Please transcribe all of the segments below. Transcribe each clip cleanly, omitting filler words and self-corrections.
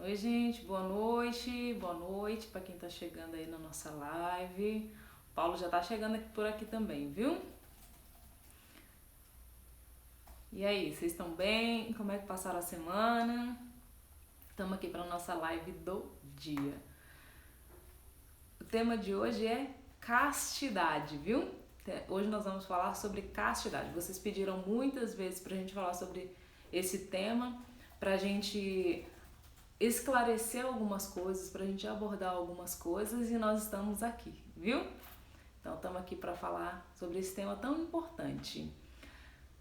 Oi, gente, boa noite para quem tá chegando aí na nossa live. O Paulo já tá chegando aqui por aqui também, viu? E aí, vocês estão bem? Como é que passaram a semana? Estamos aqui para nossa live do dia. O tema de hoje é castidade, viu? Hoje nós vamos falar sobre castidade. Vocês pediram muitas vezes pra gente falar sobre esse tema, pra gente esclarecer algumas coisas, pra gente abordar algumas coisas e nós estamos aqui, viu? Então estamos aqui para falar sobre esse tema tão importante.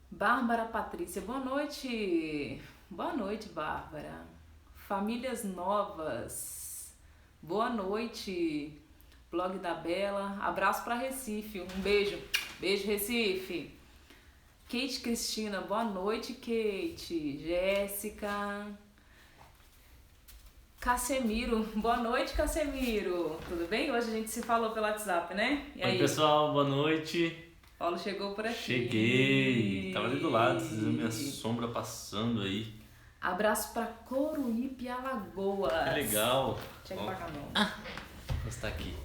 Bárbara Patrícia, boa noite. Boa noite, Bárbara. Famílias novas, boa noite. Blog da Bela, abraço para Recife, um beijo. Beijo, Recife. Kate Cristina, boa noite, Kate. Jéssica. Casemiro, boa noite, Casemiro. Tudo bem? Hoje a gente se falou pelo WhatsApp, né? E aí? Oi, pessoal, boa noite. Paulo chegou por aqui. Cheguei. Tava ali do lado, vocês viram minha sombra passando aí. Abraço pra Coruípe, Alagoas. Que legal. Chega pra cá, não. Vou estar aqui.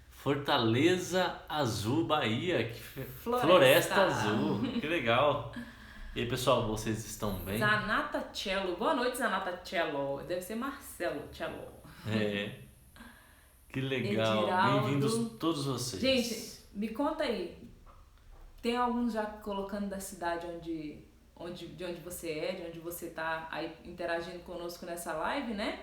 Fortaleza Azul, Bahia. Floresta Azul. Que legal. E aí, pessoal, vocês estão bem? Zanata Cello. Boa noite, Zanata Cello. Deve ser Marcelo Cello. É. Que legal. Bem-vindos todos vocês. Gente, me conta aí. Tem alguns já colocando da cidade de onde você é, de onde você tá aí interagindo conosco nessa live, né?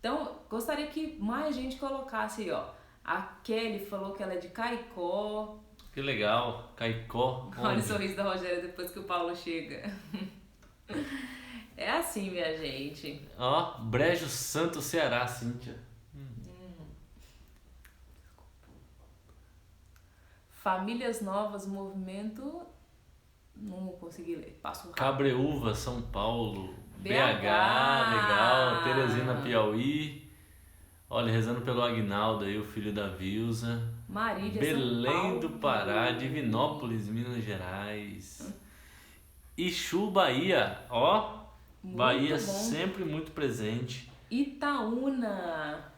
Então, gostaria que mais gente colocasse aí, ó. A Kelly falou que ela é de Caicó. Que legal, Caicó. Olha o sorriso da Rogéria depois que o Paulo chega. É assim, minha gente. Ó, Brejo Santo, Ceará, Cíntia. Famílias Novas, movimento... Não consegui ler, passo rápido. Cabreúva, São Paulo. BH, legal. Teresina, Piauí. Olha, rezando pelo Agnaldo aí, o filho da Vilza. Marília, Belém São Paulo. do Pará, Divinópolis, Minas Gerais. Ixu, Bahia, ó. Muito Bahia bom. sempre muito presente. Itaúna,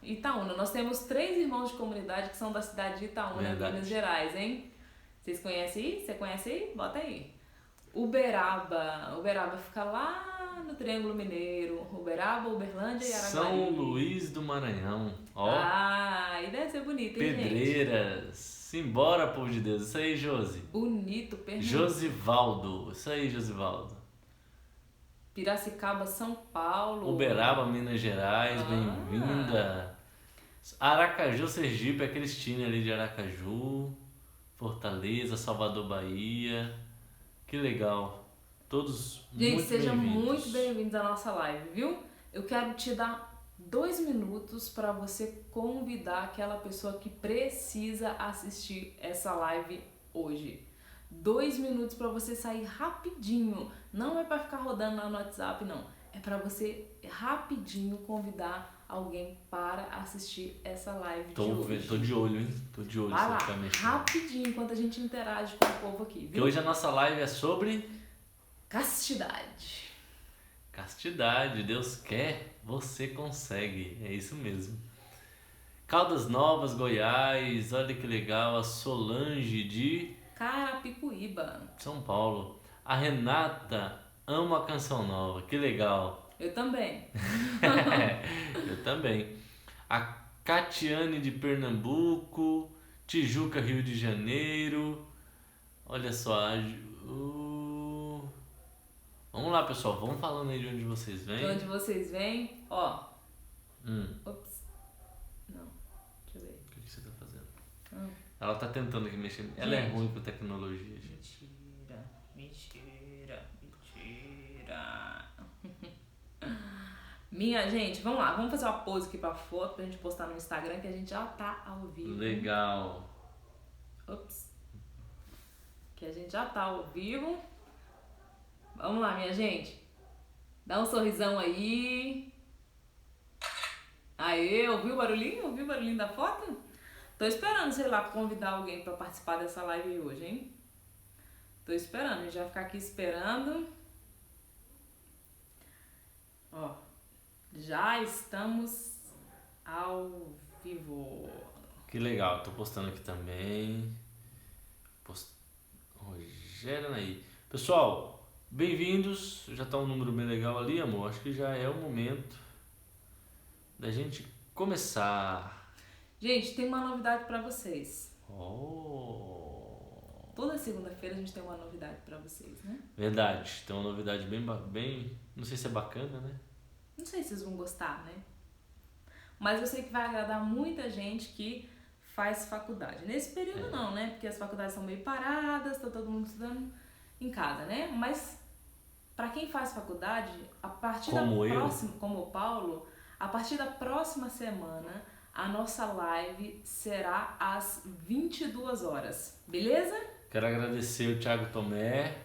nós temos 3 irmãos de comunidade que são da cidade de Itaúna, Minas Gerais, hein? Vocês conhecem aí? Você conhece aí? Bota aí. Uberaba fica lá no Triângulo Mineiro. Uberaba, Uberlândia e Araguari. São Luís do Maranhão, ó. Ah, e deve ser bonito, hein, Pedreiras. gente? Simbora, povo de Deus. Isso aí, Josi. Bonito, Pernambuco. Josivaldo. Isso aí, Josivaldo. Piracicaba, São Paulo. Uberaba, Minas Gerais, bem-vinda. Aracaju, Sergipe, aqueles times ali de Aracaju. Fortaleza, Salvador, Bahia. Que legal. Todos gente, muito sejam bem-vindos. muito bem-vindos à nossa live, viu? Eu quero te dar 2 minutos para você convidar aquela pessoa que precisa assistir essa live hoje. 2 minutos para você sair rapidinho. Não é para ficar rodando lá no WhatsApp, não. É para você rapidinho convidar alguém para assistir essa live de hoje. Tô de olho, hein? Tô de olho. Vai lá, rapidinho, enquanto a gente interage com o povo aqui, viu? Porque hoje a nossa live é sobre... castidade. Castidade. Deus quer, você consegue. É isso mesmo. Caldas Novas, Goiás. Olha que legal. A Solange de... Carapicuíba. São Paulo. A Renata ama a Canção Nova. Que legal. Eu também. Eu também. A Catiane de Pernambuco. Tijuca, Rio de Janeiro. Olha só. Vamos lá, pessoal. Vamos falando aí de onde vocês vêm. De onde vocês vêm, ó. Ops. Não. Deixa eu ver. O que você tá fazendo? Ela tá tentando aqui mexer. Ela é ruim com tecnologia, gente. Mentira. Minha gente, vamos lá. Vamos fazer uma pose aqui pra foto pra gente postar no Instagram que a gente já tá ao vivo. Legal. Ops. Que a gente já tá ao vivo. Vamos lá, minha gente. Dá um sorrisão aí. Aê, ouviu o barulhinho? Ouviu o barulhinho da foto? Tô esperando, sei lá, convidar alguém pra participar dessa live hoje, hein? Tô esperando, a gente vai ficar aqui esperando. Ó, Já estamos ao vivo. Que legal, tô postando aqui também. Rogério aí. Pessoal, bem-vindos. Já tá um número bem legal ali, amor. Acho que já é o momento da gente começar. Gente, tem uma novidade pra vocês. Oh. Toda segunda-feira a gente tem uma novidade pra vocês, né? Verdade, tem uma novidade bem, não sei se é bacana, né? Não sei se vocês vão gostar, né? Mas eu sei que vai agradar muita gente que faz faculdade. Nesse período não, né? Porque as faculdades estão meio paradas, tá todo mundo estudando em casa, né? Mas para quem faz faculdade, a partir como o Paulo, a partir da próxima semana, a nossa live será às 22 horas, beleza? Quero agradecer o Thiago Tomé,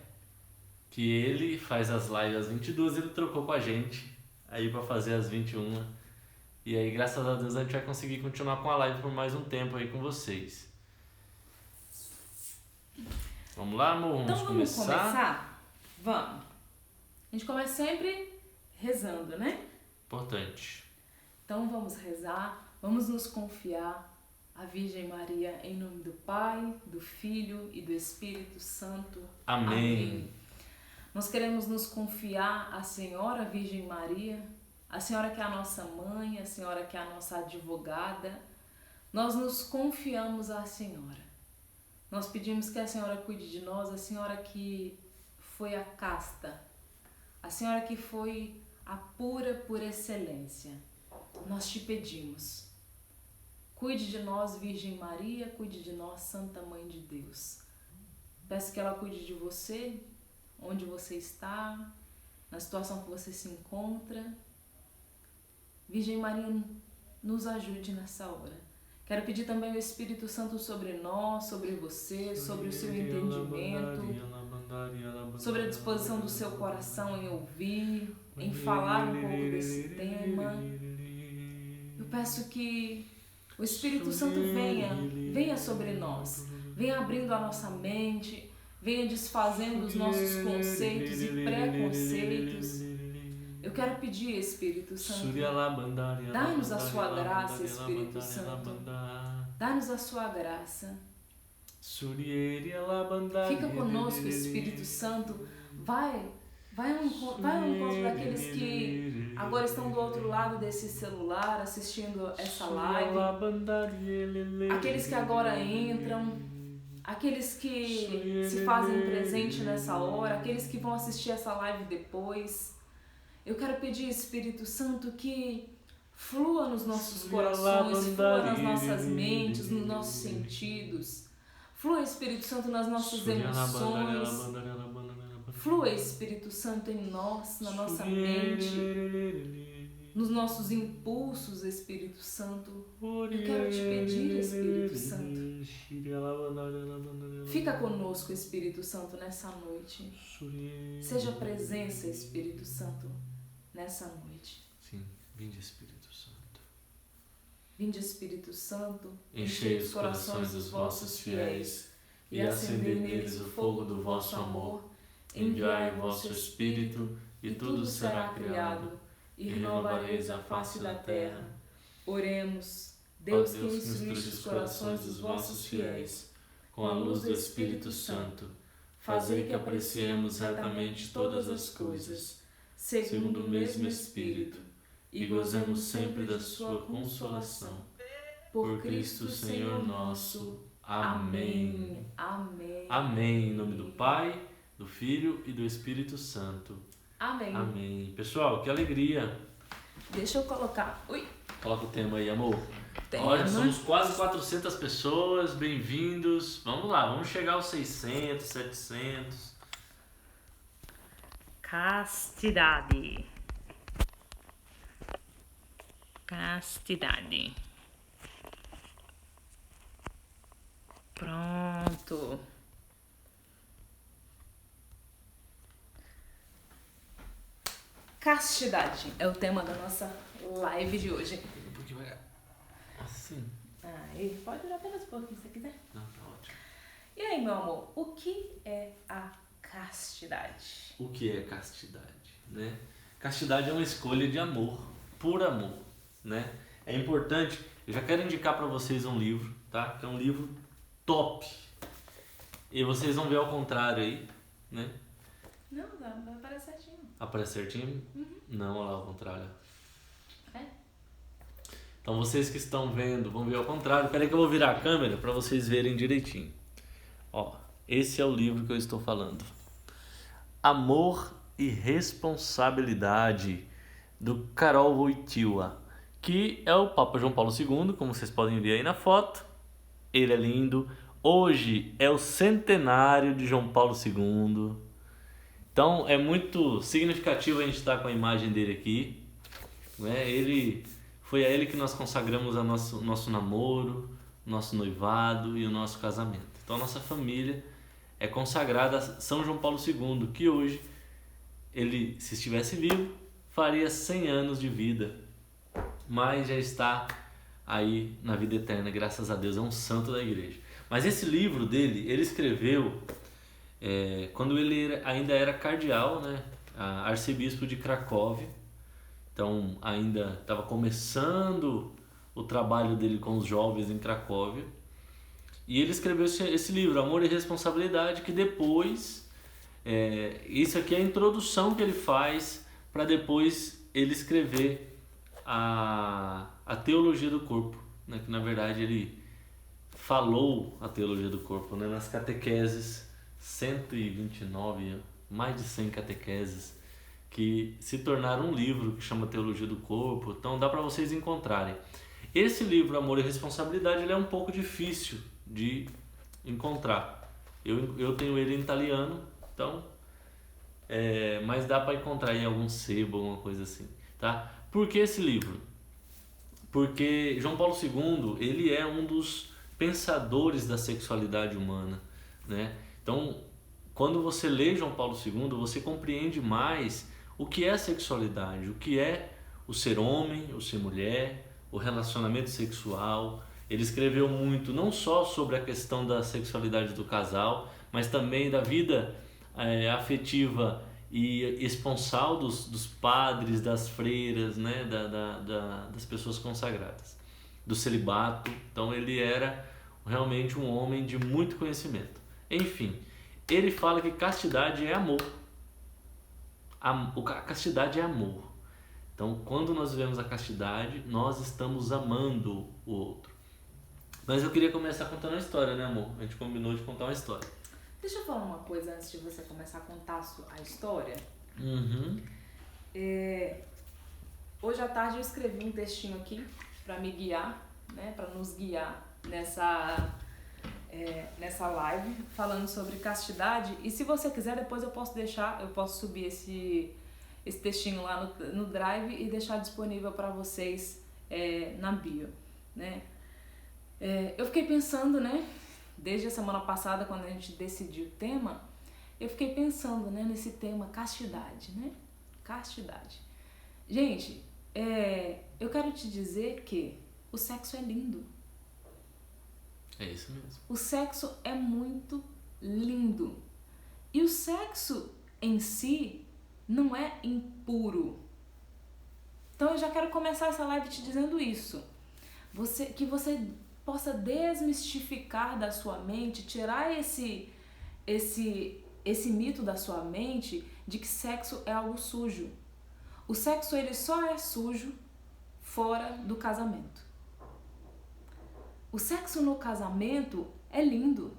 que ele faz as lives às 22, ele trocou com a gente aí para fazer às 21. E aí, graças a Deus, a gente vai conseguir continuar com a live por mais um tempo aí com vocês. Vamos lá, amor? Então vamos começar? Vamos. A gente começa sempre rezando, né? Importante. Então vamos rezar, vamos nos confiar à Virgem Maria em nome do Pai, do Filho e do Espírito Santo. Amém. Nós queremos nos confiar à Senhora Virgem Maria, a Senhora que é a nossa mãe, a Senhora que é a nossa advogada. Nós nos confiamos à Senhora. Nós pedimos que a Senhora cuide de nós, a Senhora que foi a casta, a Senhora que foi a pura por excelência. Nós te pedimos, cuide de nós, Virgem Maria, cuide de nós, Santa Mãe de Deus. Peço que ela cuide de você, onde você está, na situação que você se encontra. Virgem Maria, nos ajude nessa hora. Quero pedir também o Espírito Santo sobre nós, sobre você, sobre o seu entendimento, sobre a disposição do seu coração em ouvir, em falar um pouco desse tema. Eu peço que o Espírito Santo venha sobre nós, venha abrindo a nossa mente, venha desfazendo os nossos conceitos e preconceitos. Eu quero pedir, Espírito Santo, dá-nos a sua graça, Espírito Santo. Dá-nos a sua graça. Fica conosco, Espírito Santo. Vai ao encontro daqueles que agora estão do outro lado desse celular assistindo essa live. Aqueles que agora entram. Aqueles que se fazem presente nessa hora. Aqueles que vão assistir essa live depois. Eu quero pedir, Espírito Santo, que flua nos nossos corações, flua nas nossas mentes, nos nossos sentidos. Flua, Espírito Santo, nas nossas emoções. Flua, Espírito Santo, em nós, na nossa mente, nos nossos impulsos, Espírito Santo. Eu quero te pedir, Espírito Santo. Fica conosco, Espírito Santo, nessa noite. Seja presença, Espírito Santo, nessa noite. Sim, vinde, Espírito Santo. Vinde, Espírito Santo, enchei os corações dos vossos fiéis e acendei neles o fogo do vosso amor. Enviai o vosso Espírito e tudo será criado e renovareis a face da terra. Oremos. Deus que instruíste os corações dos vossos fiéis com a luz do Espírito Santo, fazei que apreciemos retamente todas as coisas, segundo o mesmo Espírito, e gozemos sempre da sua consolação. Por Cristo Senhor nosso. Amém. Amém. Amém. Em nome do Pai, do Filho e do Espírito Santo. Amém. Amém. Pessoal, que alegria. Deixa eu colocar. Ui. Coloca o tema aí, amor. Tema. Olha, somos quase 400 pessoas, bem-vindos. Vamos lá, vamos chegar aos 600, 700. Castidade. Castidade. Pronto. Castidade é o tema da nossa live de hoje. Um pouquinho mais. Assim. Aí, pode durar apenas um pouquinho se você quiser. Não, tá ótimo. E aí, meu amor, o que é a castidade? O que é castidade, né? Castidade é uma escolha de amor, por amor, né? É importante, eu já quero indicar para vocês um livro, tá? Que é um livro top. E vocês vão ver ao contrário aí, né? Não, vai aparecer certinho. Aparece certinho? Não, olha lá ao contrário. É? Então vocês que estão vendo, vão ver ao contrário. Peraí que eu vou virar a câmera para vocês verem direitinho. Ó, esse é o livro que eu estou falando. Amor e Responsabilidade, do Karol Wojtyła, que é o Papa João Paulo II, como vocês podem ver aí na foto. Ele é lindo. Hoje é o centenário de João Paulo II. Então é muito significativo a gente estar com a imagem dele aqui, né? Foi a ele que nós consagramos o nosso namoro, nosso noivado e o nosso casamento. Então a nossa família é consagrada a São João Paulo II, que hoje, ele, se estivesse vivo, faria 100 anos de vida, mas já está aí na vida eterna, graças a Deus, é um santo da igreja. Mas esse livro dele, ele escreveu quando ele ainda era cardeal, né? Arcebispo de Cracóvia. Então ainda estava começando o trabalho dele com os jovens em Cracóvia. E ele escreveu esse livro, Amor e Responsabilidade, que depois, isso aqui é a introdução que ele faz para depois ele escrever a Teologia do Corpo, né? Que na verdade ele falou a Teologia do Corpo, né? Nas catequeses, 129, mais de 100 catequeses, que se tornaram um livro que chama Teologia do Corpo. Então dá para vocês encontrarem. Esse livro, Amor e Responsabilidade, ele é um pouco difícil de encontrar. Eu tenho ele em italiano, então, mas dá para encontrar em algum sebo, alguma coisa assim, tá? Por que esse livro? Porque João Paulo II, ele é um dos pensadores da sexualidade humana, né? Então, quando você lê João Paulo II, você compreende mais o que é a sexualidade, o que é o ser homem, o ser mulher, o relacionamento sexual. Ele escreveu muito, não só sobre a questão da sexualidade do casal, mas também da vida afetiva e esponsal dos padres, das freiras, né? Das pessoas consagradas, do celibato. Então ele era realmente um homem de muito conhecimento. Enfim, ele fala que castidade é amor. A castidade é amor. Então, quando nós vivemos a castidade, nós estamos amando o outro. Mas eu queria começar contando uma história, né, amor? A gente combinou de contar uma história. Deixa eu falar uma coisa antes de você começar a contar a história. Uhum. Hoje à tarde eu escrevi um textinho aqui para me guiar, né, para nos guiar nessa live, falando sobre castidade. E se você quiser, depois eu posso subir esse textinho lá no Drive e deixar disponível para vocês na bio, né? Eu fiquei pensando, né, desde a semana passada, quando a gente decidiu o tema, eu fiquei pensando, né, nesse tema castidade, né? Castidade. Gente, eu quero te dizer que o sexo é lindo. É isso mesmo. O sexo é muito lindo. E o sexo em si não é impuro. Então eu já quero começar essa live te dizendo isso. Que você possa desmistificar da sua mente, tirar esse mito da sua mente de que sexo é algo sujo. O sexo, ele só é sujo fora do casamento. O sexo no casamento é lindo.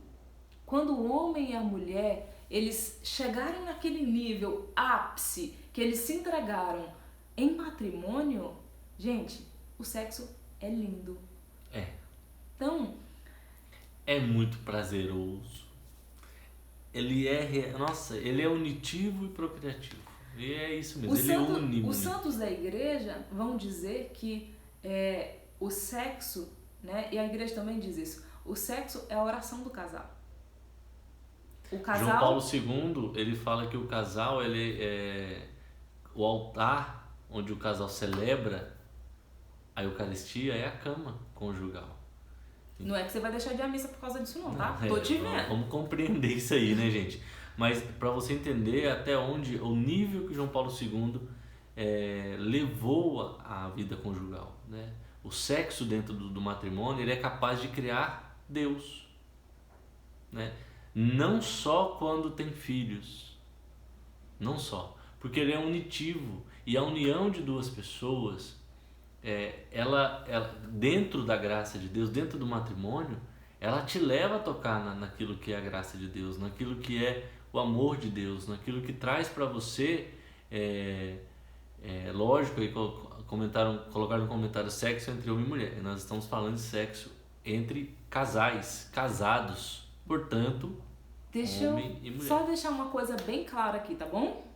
Quando o homem e a mulher, eles chegarem naquele nível ápice, que eles se entregaram em matrimônio, gente, o sexo é lindo. Então, é muito prazeroso. Ele é unitivo e procriativo. E é isso mesmo, Os santos da igreja vão dizer que o sexo, né, e a igreja também diz isso, o sexo é a oração do casal. João Paulo II, ele fala que o casal, ele é o altar onde o casal celebra a Eucaristia, é a cama conjugal. Não é que você vai deixar de ir à missa por causa disso não, tá? Tô te vendo. Vamos compreender isso aí, né, gente? Mas para você entender até onde, o nível que João Paulo II levou a vida conjugal, né? O sexo dentro do matrimônio, ele é capaz de criar Deus, né? Não só quando tem filhos, não só, porque ele é unitivo, e a união de duas pessoas, ela dentro da graça de Deus, dentro do matrimônio, ela te leva a tocar naquilo que é a graça de Deus, naquilo que é o amor de Deus, naquilo que traz para você, lógico, aí colocaram no comentário sexo entre homem e mulher. E nós estamos falando de sexo entre casais, casados, portanto, homem e mulher. Só deixar uma coisa bem clara aqui, tá bom?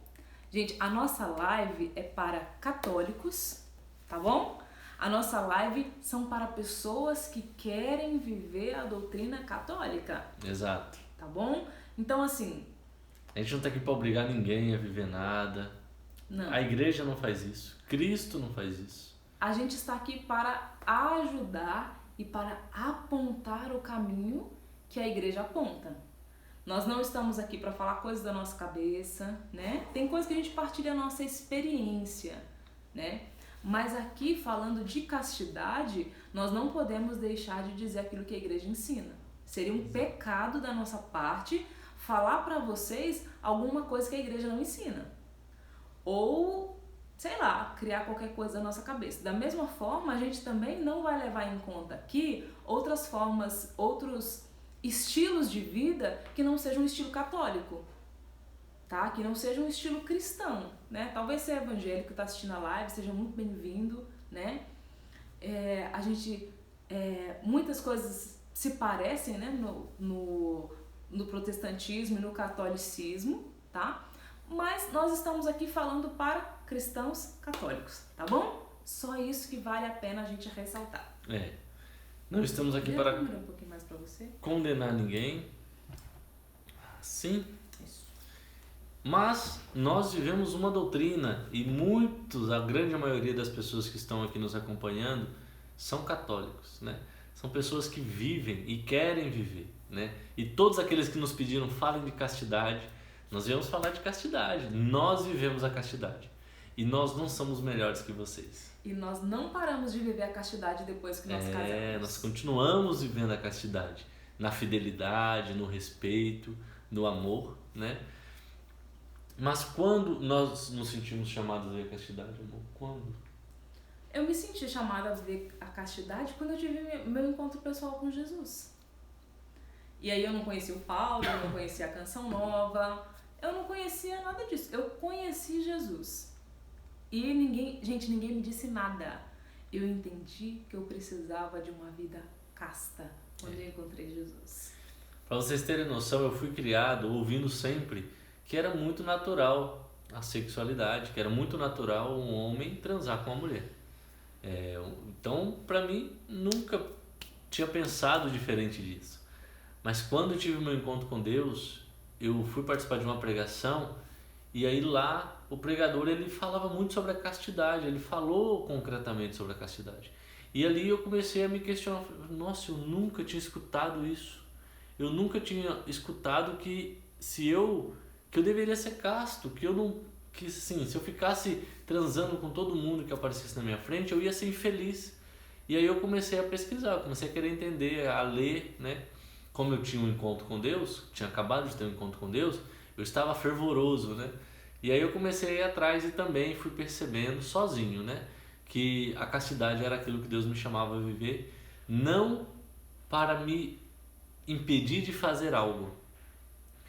Gente, a nossa live é para católicos, tá bom? A nossa live são para pessoas que querem viver a doutrina católica. Exato. Tá bom? Então, assim... A gente não tá aqui para obrigar ninguém a viver nada. Não. A igreja não faz isso. Cristo não faz isso. A gente está aqui para ajudar e para apontar o caminho que a igreja aponta. Nós não estamos aqui para falar coisas da nossa cabeça, né? Tem coisas que a gente partilha a nossa experiência, né? Mas aqui, falando de castidade, nós não podemos deixar de dizer aquilo que a igreja ensina. Seria um pecado da nossa parte falar para vocês alguma coisa que a igreja não ensina. Ou, sei lá, criar qualquer coisa na nossa cabeça. Da mesma forma, a gente também não vai levar em conta aqui outras formas, outros estilos de vida que não sejam um estilo católico, tá? Que não seja um estilo cristão, né? Talvez você é evangélico, está assistindo a live, seja muito bem-vindo, né? Muitas coisas se parecem, né? No protestantismo e no catolicismo, tá? Mas nós estamos aqui falando para cristãos católicos, tá bom? Só isso que vale a pena a gente ressaltar. Não estamos aqui para um pouquinho mais para você. condenar ninguém. Sim. Isso. Mas nós vivemos uma doutrina e a grande maioria das pessoas que estão aqui nos acompanhando são católicos, né? São pessoas que vivem e querem viver, né? E todos aqueles que nos pediram falem de castidade, nós viemos falar de castidade. Nós vivemos a castidade e nós não somos melhores que vocês. E nós não paramos de viver a castidade depois que nós casamos. Nós continuamos vivendo a castidade, na fidelidade, no respeito, no amor, né? Mas quando nós nos sentimos chamados a ver a castidade, amor? Quando? Eu me senti chamada a ver a castidade quando eu tive meu encontro pessoal com Jesus. E aí eu não conhecia o Paulo, eu não conhecia a Canção Nova, eu não conhecia nada disso. Eu conheci Jesus. E ninguém me disse nada. Eu entendi que eu precisava de uma vida casta quando eu encontrei Jesus. Para vocês terem noção, eu fui criado ouvindo sempre que era muito natural a sexualidade, que era muito natural um homem transar com uma mulher. Então, para mim, nunca tinha pensado diferente disso. Mas quando eu tive meu encontro com Deus, eu fui participar de uma pregação e aí lá o pregador ele falava muito sobre a castidade, ele falou concretamente sobre a castidade. E ali eu comecei a me questionar, nossa, eu nunca tinha escutado isso. Eu nunca tinha escutado que eu deveria ser casto, se eu ficasse transando com todo mundo que aparecesse na minha frente, eu ia ser infeliz. E aí eu comecei a pesquisar, comecei a querer entender, a ler, né? Como eu tinha um encontro com Deus, tinha acabado de ter um encontro com Deus, eu estava fervoroso, né? E aí eu comecei a ir atrás e também fui percebendo sozinho, né? Que a castidade era aquilo que Deus me chamava a viver, não para me impedir de fazer algo.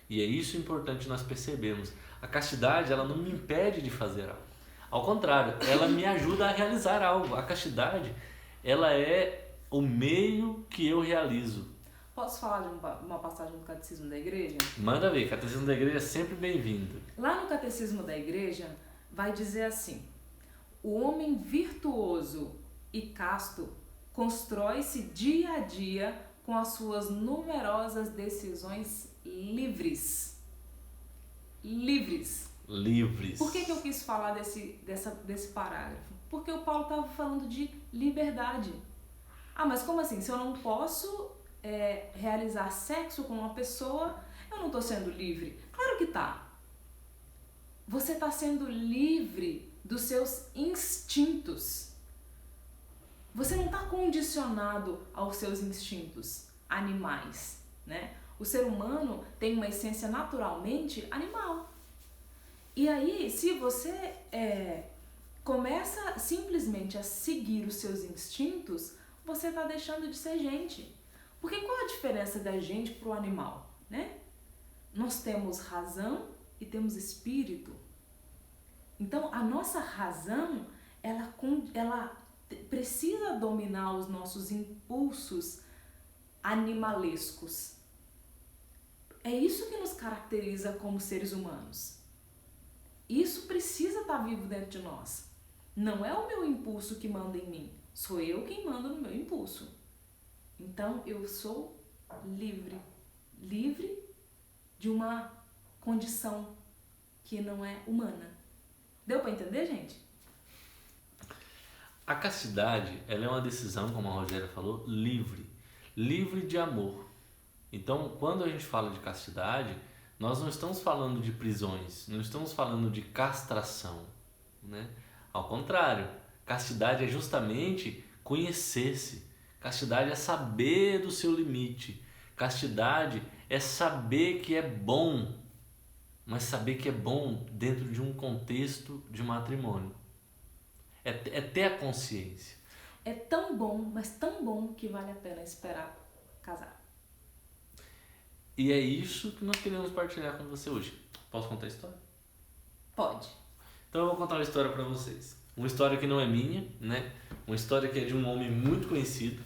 E é isso importante nós percebemos. A castidade, ela não me impede de fazer algo. Ao contrário, ela me ajuda a realizar algo. A castidade, ela é o meio que eu realizo. Posso falar de uma passagem do Catecismo da Igreja? Manda ver, Catecismo da Igreja é sempre bem-vindo. Lá no Catecismo da Igreja vai dizer assim: o homem virtuoso e casto constrói-se dia a dia com as suas numerosas decisões livres. Livres. Por que eu quis falar desse parágrafo? Porque o Paulo estava falando de liberdade. Mas como assim? Se eu não posso realizar sexo com uma pessoa, eu não estou sendo livre? Claro que tá. Você está sendo livre dos seus instintos. Você não está condicionado aos seus instintos animais, né? O ser humano tem uma essência naturalmente animal. E aí, se você começa simplesmente a seguir os seus instintos, você está deixando de ser gente. Porque qual a diferença da gente para o animal, né? Nós temos razão e temos espírito. Então, a nossa razão, ela precisa dominar os nossos impulsos animalescos. É isso que nos caracteriza como seres humanos. Isso precisa estar vivo dentro de nós. Não é o meu impulso que manda em mim, sou eu quem manda no meu impulso. Então, eu sou livre. Livre de uma condição que não é humana. Deu para entender, gente? A castidade, ela é uma decisão, como a Rogéria falou, livre. Livre de amor. Então, quando a gente fala de castidade, nós não estamos falando de prisões, não estamos falando de castração, né? Ao contrário, castidade é justamente conhecer-se. Castidade é saber do seu limite. Castidade é saber que é bom, mas saber que é bom dentro de um contexto de matrimônio. É ter a consciência. É tão bom, mas tão bom que vale a pena esperar casar. E é isso que nós queremos partilhar com você hoje. Posso contar a história? Pode. Então eu vou contar uma história para vocês. Uma história que não é minha, né? Uma história que é de um homem muito conhecido,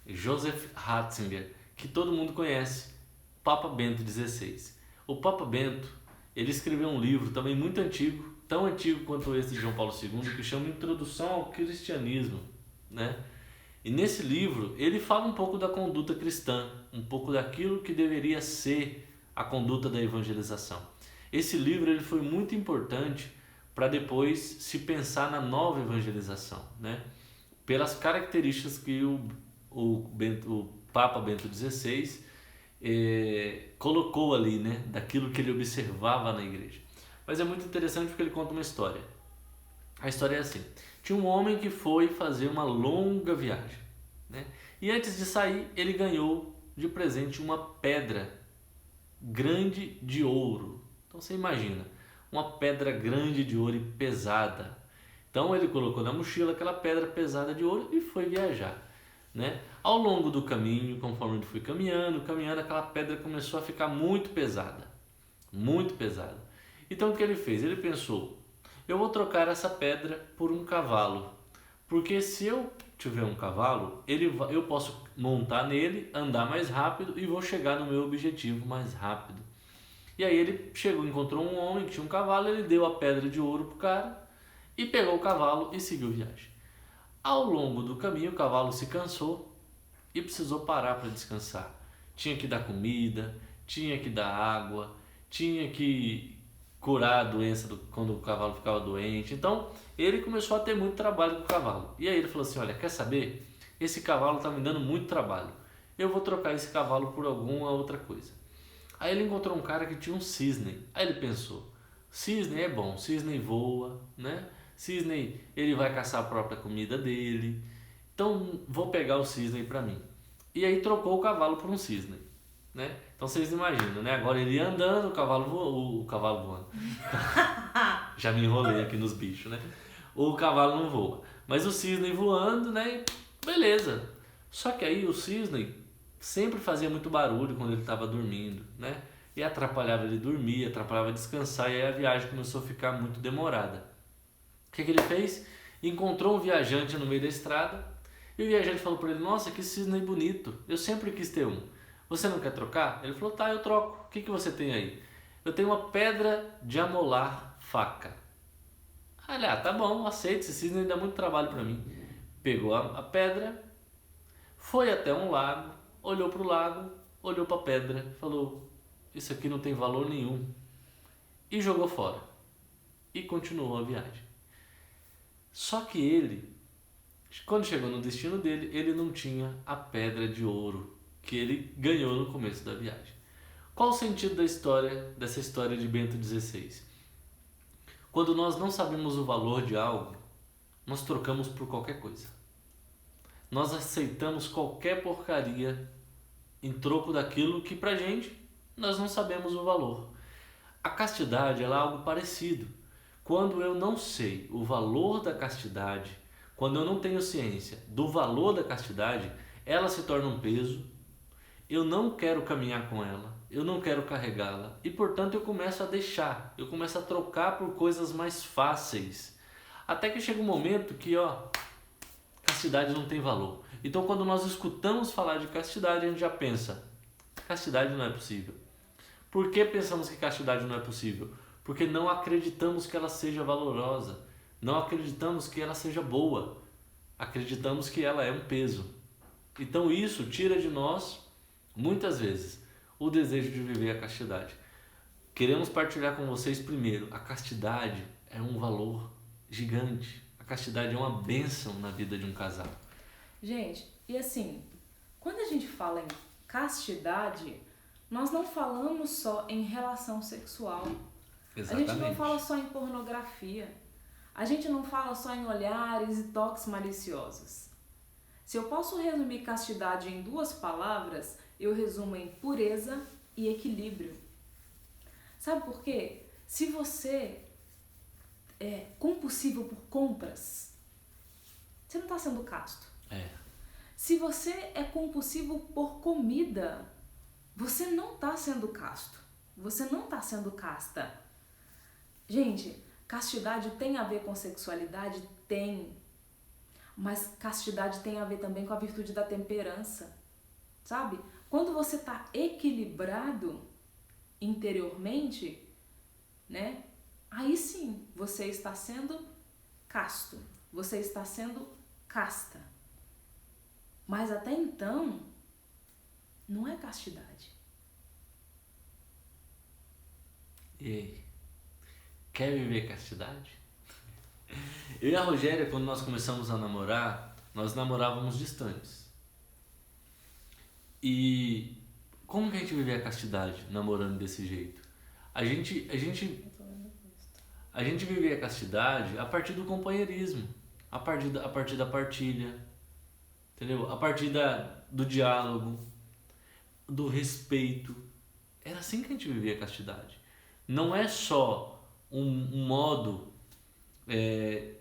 Joseph Ratzinger, que todo mundo conhece, Papa Bento XVI. O Papa Bento, ele escreveu um livro também muito antigo, tão antigo quanto esse de João Paulo II, que chama Introdução ao Cristianismo, né? E nesse livro ele fala um pouco da conduta cristã, um pouco daquilo que deveria ser a conduta da evangelização. Esse livro ele foi muito importante para depois se pensar na nova evangelização, né? Pelas características que o Papa Bento XVI colocou ali, né? Daquilo que ele observava na igreja. Mas é muito interessante porque ele conta uma história. A história é assim: tinha um homem que foi fazer uma longa viagem, né? E antes de sair, ele ganhou de presente uma pedra grande de ouro. Então você imagina, uma pedra grande de ouro e pesada. Então ele colocou na mochila aquela pedra pesada de ouro e foi viajar, né? Ao longo do caminho, conforme ele foi caminhando, aquela pedra começou a ficar muito pesada, muito pesada. Então o que ele fez? Ele pensou: eu vou trocar essa pedra por um cavalo, porque se eu tiver um cavalo, eu posso montar nele, andar mais rápido e vou chegar no meu objetivo mais rápido. E aí ele encontrou um homem que tinha um cavalo, ele deu a pedra de ouro pro cara e pegou o cavalo e seguiu viagem. Ao longo do caminho, o cavalo se cansou e precisou parar para descansar. Tinha que dar comida, tinha que dar água, tinha que curar a doença quando o cavalo ficava doente. Então ele começou a ter muito trabalho com o cavalo. E aí ele falou assim: olha, quer saber? Esse cavalo está me dando muito trabalho. Eu vou trocar esse cavalo por alguma outra coisa. Aí ele encontrou um cara que tinha um cisne. Aí ele pensou: cisne é bom, cisne voa, né? Cisne, ele vai caçar a própria comida dele. Então vou pegar o cisne para mim. E aí trocou o cavalo por um cisne, né? Então vocês imaginam, né? Agora ele ia andando, o cavalo voando. Já me enrolei aqui nos bichos, né? O cavalo não voa, mas o cisne voando, né? Beleza. Só que aí o cisne sempre fazia muito barulho quando ele estava dormindo, né? E atrapalhava ele dormir, atrapalhava descansar, e aí a viagem começou a ficar muito demorada. O que ele fez? Encontrou um viajante no meio da estrada, e o viajante falou para ele: nossa, que cisne bonito, eu sempre quis ter um. Você não quer trocar? Ele falou: tá, eu troco. O que você tem aí? Eu tenho uma pedra de amolar faca. Tá bom, aceito, esse cisne dá muito trabalho para mim. Pegou a pedra, foi até um lago, olhou para o lago, olhou para a pedra, falou: isso aqui não tem valor nenhum. E jogou fora. E continuou a viagem. Só que ele, quando chegou no destino dele, ele não tinha a pedra de ouro que ele ganhou no começo da viagem. Qual o sentido dessa história de Bento XVI? Quando nós não sabemos o valor de algo, nós trocamos por qualquer coisa. Nós aceitamos qualquer porcaria em troco daquilo que pra gente nós não sabemos o valor. A castidade ela é algo parecido. Quando eu não sei o valor da castidade, quando eu não tenho ciência do valor da castidade, ela se torna um peso, eu não quero caminhar com ela, eu não quero carregá-la e, portanto, eu começo a deixar, eu começo a trocar por coisas mais fáceis. Até que chega um momento que, castidade não tem valor. Então, quando nós escutamos falar de castidade, a gente já pensa, castidade não é possível. Por que pensamos que castidade não é possível? Porque não acreditamos que ela seja valorosa, não acreditamos que ela seja boa, acreditamos que ela é um peso. Então isso tira de nós, muitas vezes, o desejo de viver a castidade. Queremos partilhar com vocês primeiro, a castidade é um valor gigante, a castidade é uma bênção na vida de um casal. Gente, e assim, quando a gente fala em castidade, nós não falamos só em relação sexual. Exatamente. A gente não fala só em pornografia. A gente não fala só em olhares e toques maliciosos. Se eu posso resumir castidade em 2 palavras, eu resumo em pureza e equilíbrio. Sabe por quê? Se você é compulsivo por compras, você não está sendo casto. Se você é compulsivo por comida, você não está sendo casto. Você não está sendo casta. Gente, castidade tem a ver com sexualidade? Tem. Mas castidade tem a ver também com a virtude da temperança. Sabe? Quando você está equilibrado interiormente, né? Aí sim, você está sendo casto. Você está sendo casta. Mas até então, não é castidade. E aí? Quer viver castidade? Eu e a Rogéria, quando nós começamos a namorar, nós namorávamos distantes. E como que a gente vivia a castidade namorando desse jeito? A gente vivia a castidade a partir do companheirismo, a partir da partilha, entendeu? A partir do diálogo, do respeito. Era assim que a gente vivia a castidade. Não é só um modo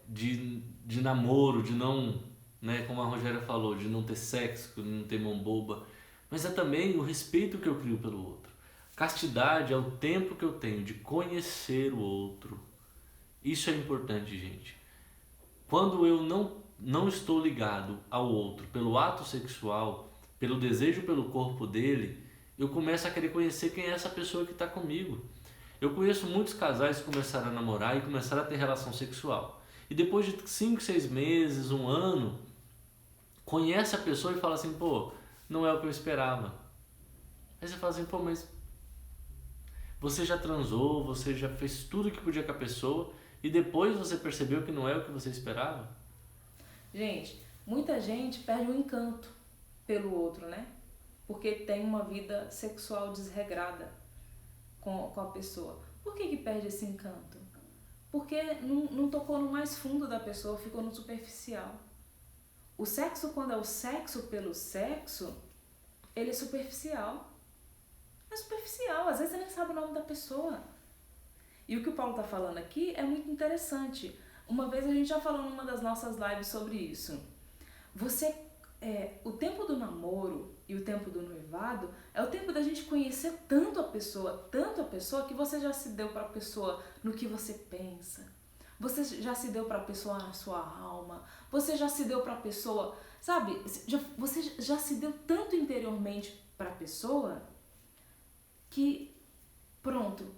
de namoro, de não, né, como a Rogéria falou, de não ter sexo, de não ter mão boba, mas é também o respeito que eu crio pelo outro. Castidade é o tempo que eu tenho de conhecer o outro. Isso é importante, gente. Quando eu não estou ligado ao outro pelo ato sexual, pelo desejo pelo corpo dele, eu começo a querer conhecer quem é essa pessoa que está comigo. Eu conheço muitos casais que começaram a namorar e começaram a ter relação sexual. E depois de 5, 6 meses, 1 ano, conhece a pessoa e fala assim, pô, não é o que eu esperava. Aí você fala assim, pô, mas você já transou, você já fez tudo que podia com a pessoa e depois você percebeu que não é o que você esperava? Gente, muita gente perde o encanto pelo outro, né? Porque tem uma vida sexual desregrada com a pessoa. Por que perde esse encanto? Porque não tocou no mais fundo da pessoa, ficou no superficial. O sexo, quando é o sexo pelo sexo, ele é superficial. É superficial, às vezes você nem sabe o nome da pessoa. E o que o Paulo está falando aqui é muito interessante. Uma vez a gente já falou numa das nossas lives sobre isso. O tempo do namoro e o tempo do noivado é o tempo da gente conhecer tanto a pessoa, que você já se deu para a pessoa no que você pensa. Você já se deu para a pessoa na sua alma. Você já se deu para a pessoa, sabe? Você já se deu tanto interiormente para a pessoa que, pronto,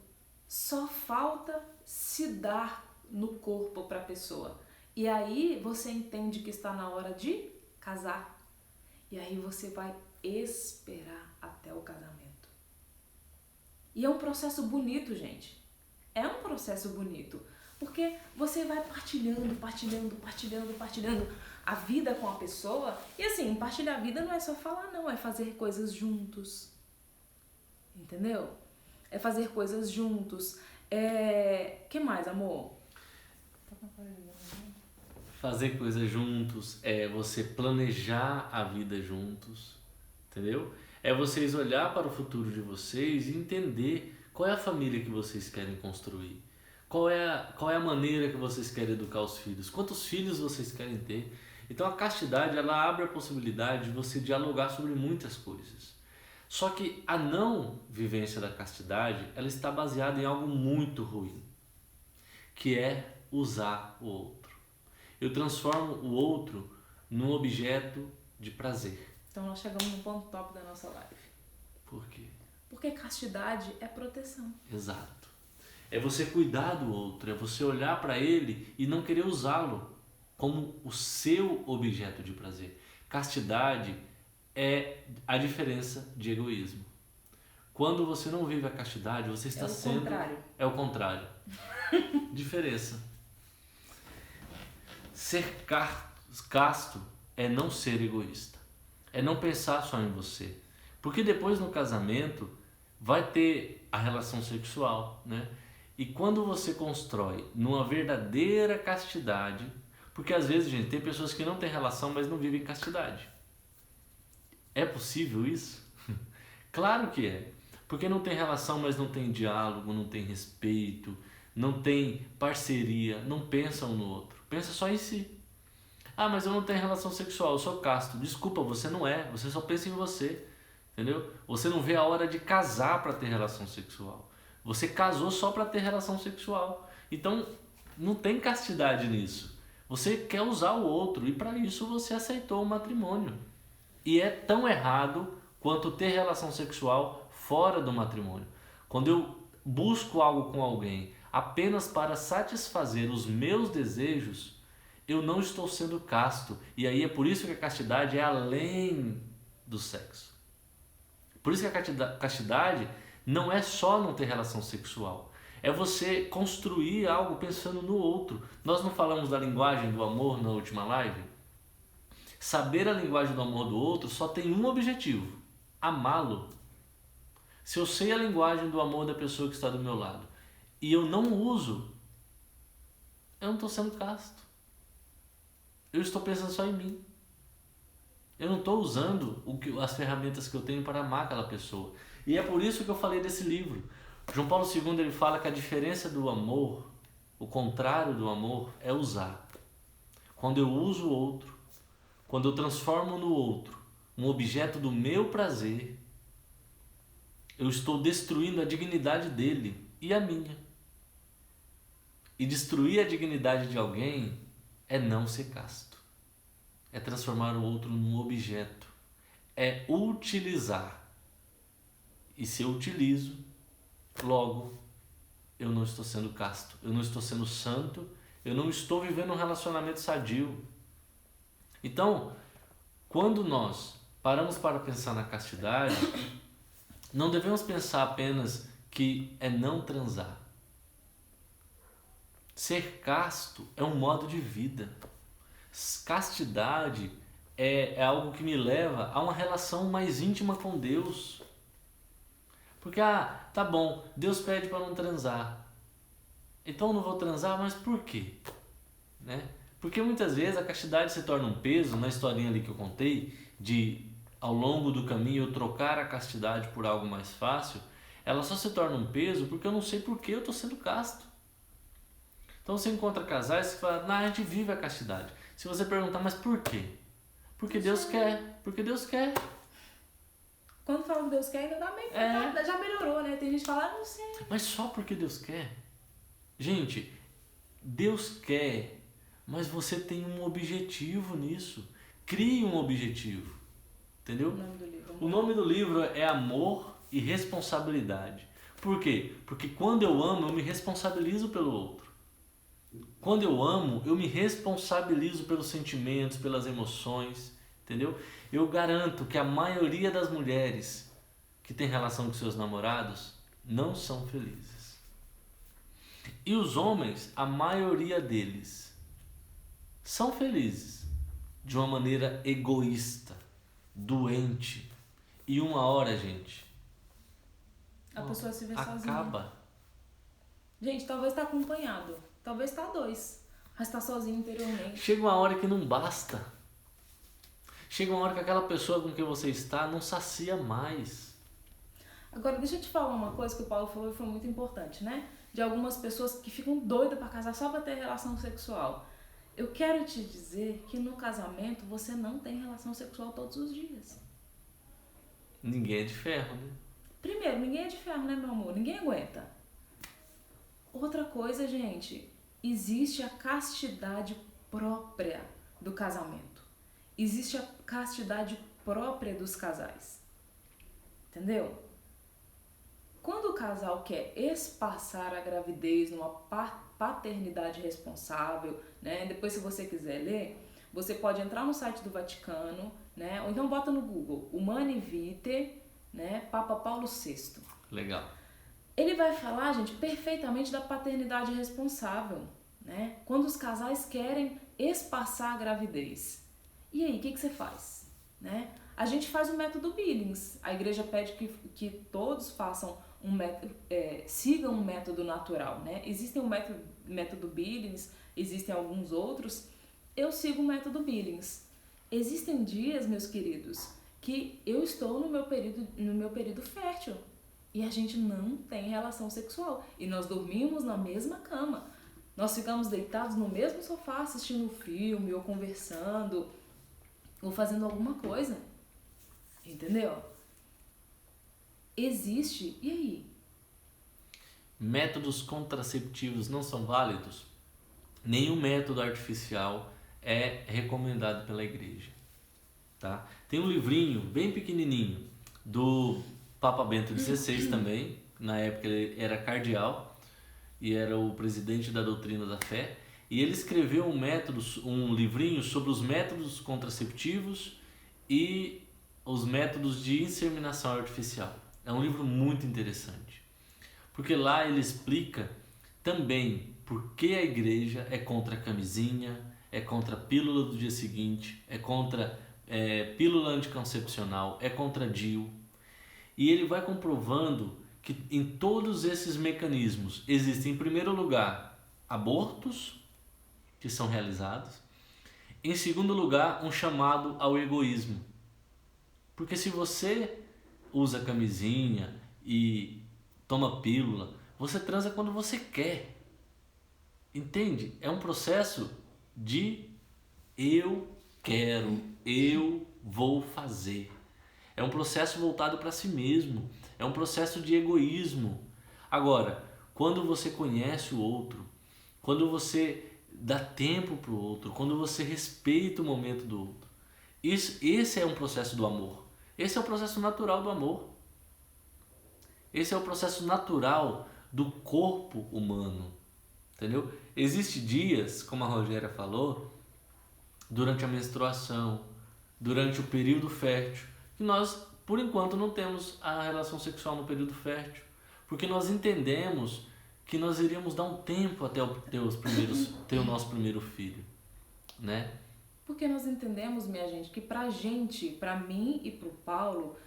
só falta se dar no corpo para a pessoa. E aí você entende que está na hora de casar. E aí você vai esperar até o casamento. E é um processo bonito, gente. É um processo bonito. Porque você vai partilhando a vida com a pessoa. E assim, partilhar a vida não é só falar, não. É fazer coisas juntos. Entendeu? É fazer coisas juntos. Que mais, amor? Fazer coisas juntos, é você planejar a vida juntos, entendeu? É vocês olhar para o futuro de vocês e entender qual é a família que vocês querem construir, qual é a maneira que vocês querem educar os filhos, quantos filhos vocês querem ter. Então a castidade, ela abre a possibilidade de você dialogar sobre muitas coisas. Só que a não vivência da castidade, ela está baseada em algo muito ruim, que é usar o outro. Eu transformo o outro num objeto de prazer. Então nós chegamos no ponto top da nossa live. Por quê? Porque castidade é proteção. Exato. É você cuidar do outro, é você olhar para ele e não querer usá-lo como o seu objeto de prazer. Castidade é a diferença de egoísmo. Quando você não vive a castidade, você está sendo... Contrário. É o contrário. Diferença. Ser casto é não ser egoísta. É não pensar só em você. Porque depois no casamento vai ter a relação sexual, né? E quando você constrói numa verdadeira castidade, porque às vezes, gente, tem pessoas que não têm relação, mas não vivem castidade. É possível isso? Claro que é. Porque não tem relação, mas não tem diálogo, não tem respeito, não tem parceria, não pensa um no outro. Pensa só em si. Ah, mas eu não tenho relação sexual, eu sou casto. Desculpa, você não é. Você só pensa em você. Entendeu? Você não vê a hora de casar para ter relação sexual. Você casou só para ter relação sexual. Então, não tem castidade nisso. Você quer usar o outro e para isso você aceitou o matrimônio. E é tão errado quanto ter relação sexual fora do matrimônio. Quando eu busco algo com alguém apenas para satisfazer os meus desejos, eu não estou sendo casto. E aí é por isso que a castidade é além do sexo. Por isso que a castidade não é só não ter relação sexual. É você construir algo pensando no outro. Nós não falamos da linguagem do amor na última live? Saber a linguagem do amor do outro só tem um objetivo: amá-lo. Se eu sei a linguagem do amor da pessoa que está do meu lado e eu não uso, eu não estou sendo casto. Eu estou pensando só em mim. Eu não estou usando as ferramentas que eu tenho para amar aquela pessoa. E é por isso que eu falei desse livro. João Paulo II ele fala que a diferença do amor, o contrário do amor, é usar. Quando eu uso o outro, quando eu transformo no outro um objeto do meu prazer, eu estou destruindo a dignidade dele e a minha. E destruir a dignidade de alguém é não ser casto. É transformar o outro num objeto. É utilizar. E se eu utilizo, logo eu não estou sendo casto. Eu não estou sendo santo. Eu não estou vivendo um relacionamento sadio. Então, quando nós paramos para pensar na castidade, não devemos pensar apenas que é não transar. Ser casto é um modo de vida. Castidade é algo que me leva a uma relação mais íntima com Deus. Porque, tá bom, Deus pede para não transar. Então eu não vou transar, mas por quê? Né? Porque muitas vezes a castidade se torna um peso, na historinha ali que eu contei, de ao longo do caminho eu trocar a castidade por algo mais fácil, ela só se torna um peso porque eu não sei por que eu estou sendo casto. Então você encontra casais que falam, a gente vive a castidade. Se você perguntar, mas por quê? Porque Deus quer. Porque Deus quer. Quando fala que Deus quer, ainda dá bem. Já melhorou, né? Tem gente que fala, não sei. Mas só porque Deus quer? Gente, Deus quer, mas você tem um objetivo nisso. Crie um objetivo. Entendeu? O nome do livro. O nome do livro é Amor e Responsabilidade. Por quê? Porque quando eu amo, eu me responsabilizo pelo outro. Quando eu amo, eu me responsabilizo pelos sentimentos, pelas emoções, entendeu? Eu garanto que a maioria das mulheres que tem relação com seus namorados não são felizes. E os homens, a maioria deles, são felizes de uma maneira egoísta, doente. E uma hora, gente, a pessoa se vê sozinha. acaba. Gente, talvez tá acompanhado. Talvez tá dois. mas tá sozinho interiormente. Chega uma hora que não basta. Chega uma hora que aquela pessoa com quem você está não sacia mais. Agora, deixa eu te falar uma coisa que o Paulo falou e foi muito importante, né? De algumas pessoas que ficam doidas pra casar só pra ter relação sexual. Eu quero te dizer que no casamento você não tem relação sexual todos os dias. Ninguém é de ferro, né? Primeiro, ninguém é de ferro, né, meu amor? Ninguém aguenta. Outra coisa, gente, existe a castidade própria do casamento. Existe a castidade própria dos casais. Entendeu? Quando o casal quer espaçar a gravidez numa paternidade responsável, né? Depois, se você quiser ler, você pode entrar no site do Vaticano, né? Ou então bota no Google, Humanae Vitae, né? Papa Paulo VI. Legal. Ele vai falar, gente, perfeitamente da paternidade responsável, né? Quando os casais querem espaçar a gravidez. E aí, o que você faz? Né? A gente faz o método Billings. A igreja pede que todos façam um método, sigam um método natural, né? Existem o método Billings, existem alguns outros. Eu sigo o método Billings. Existem dias, meus queridos, que eu estou no meu período fértil e a gente não tem relação sexual e nós dormimos na mesma cama. Nós ficamos deitados no mesmo sofá assistindo um filme ou conversando ou fazendo alguma coisa. Entendeu? Existe. E aí? Métodos contraceptivos não são válidos? Nenhum método artificial é recomendado pela igreja. Tá? Tem um livrinho bem pequenininho do Papa Bento XVI também. Na época ele era cardeal e era o presidente da doutrina da fé. E ele escreveu um livrinho sobre os métodos contraceptivos e os métodos de inseminação artificial. É um livro muito interessante, porque lá ele explica também por que a igreja é contra a camisinha, é contra a pílula do dia seguinte, é contra pílula anticoncepcional, é contra DIU. E ele vai comprovando que em todos esses mecanismos existem, em primeiro lugar, abortos que são realizados, em segundo lugar, um chamado ao egoísmo. Porque se você usa camisinha e toma pílula, você transa quando você quer. Entende? É um processo de eu quero, eu vou fazer. É um processo voltado para si mesmo. É um processo de egoísmo. Agora, quando você conhece o outro, quando você dá tempo para o outro, quando você respeita o momento do outro, esse é um processo do amor. Esse é o processo natural do amor. Esse é o processo natural do corpo humano. Entendeu? Existem dias, como a Rogéria falou, durante a menstruação, durante o período fértil, que nós, por enquanto, não temos a relação sexual no período fértil. Porque nós entendemos que nós iríamos dar um tempo até ter o nosso primeiro filho, né? Porque nós entendemos, minha gente, que pra gente, pra mim e pro Paulo,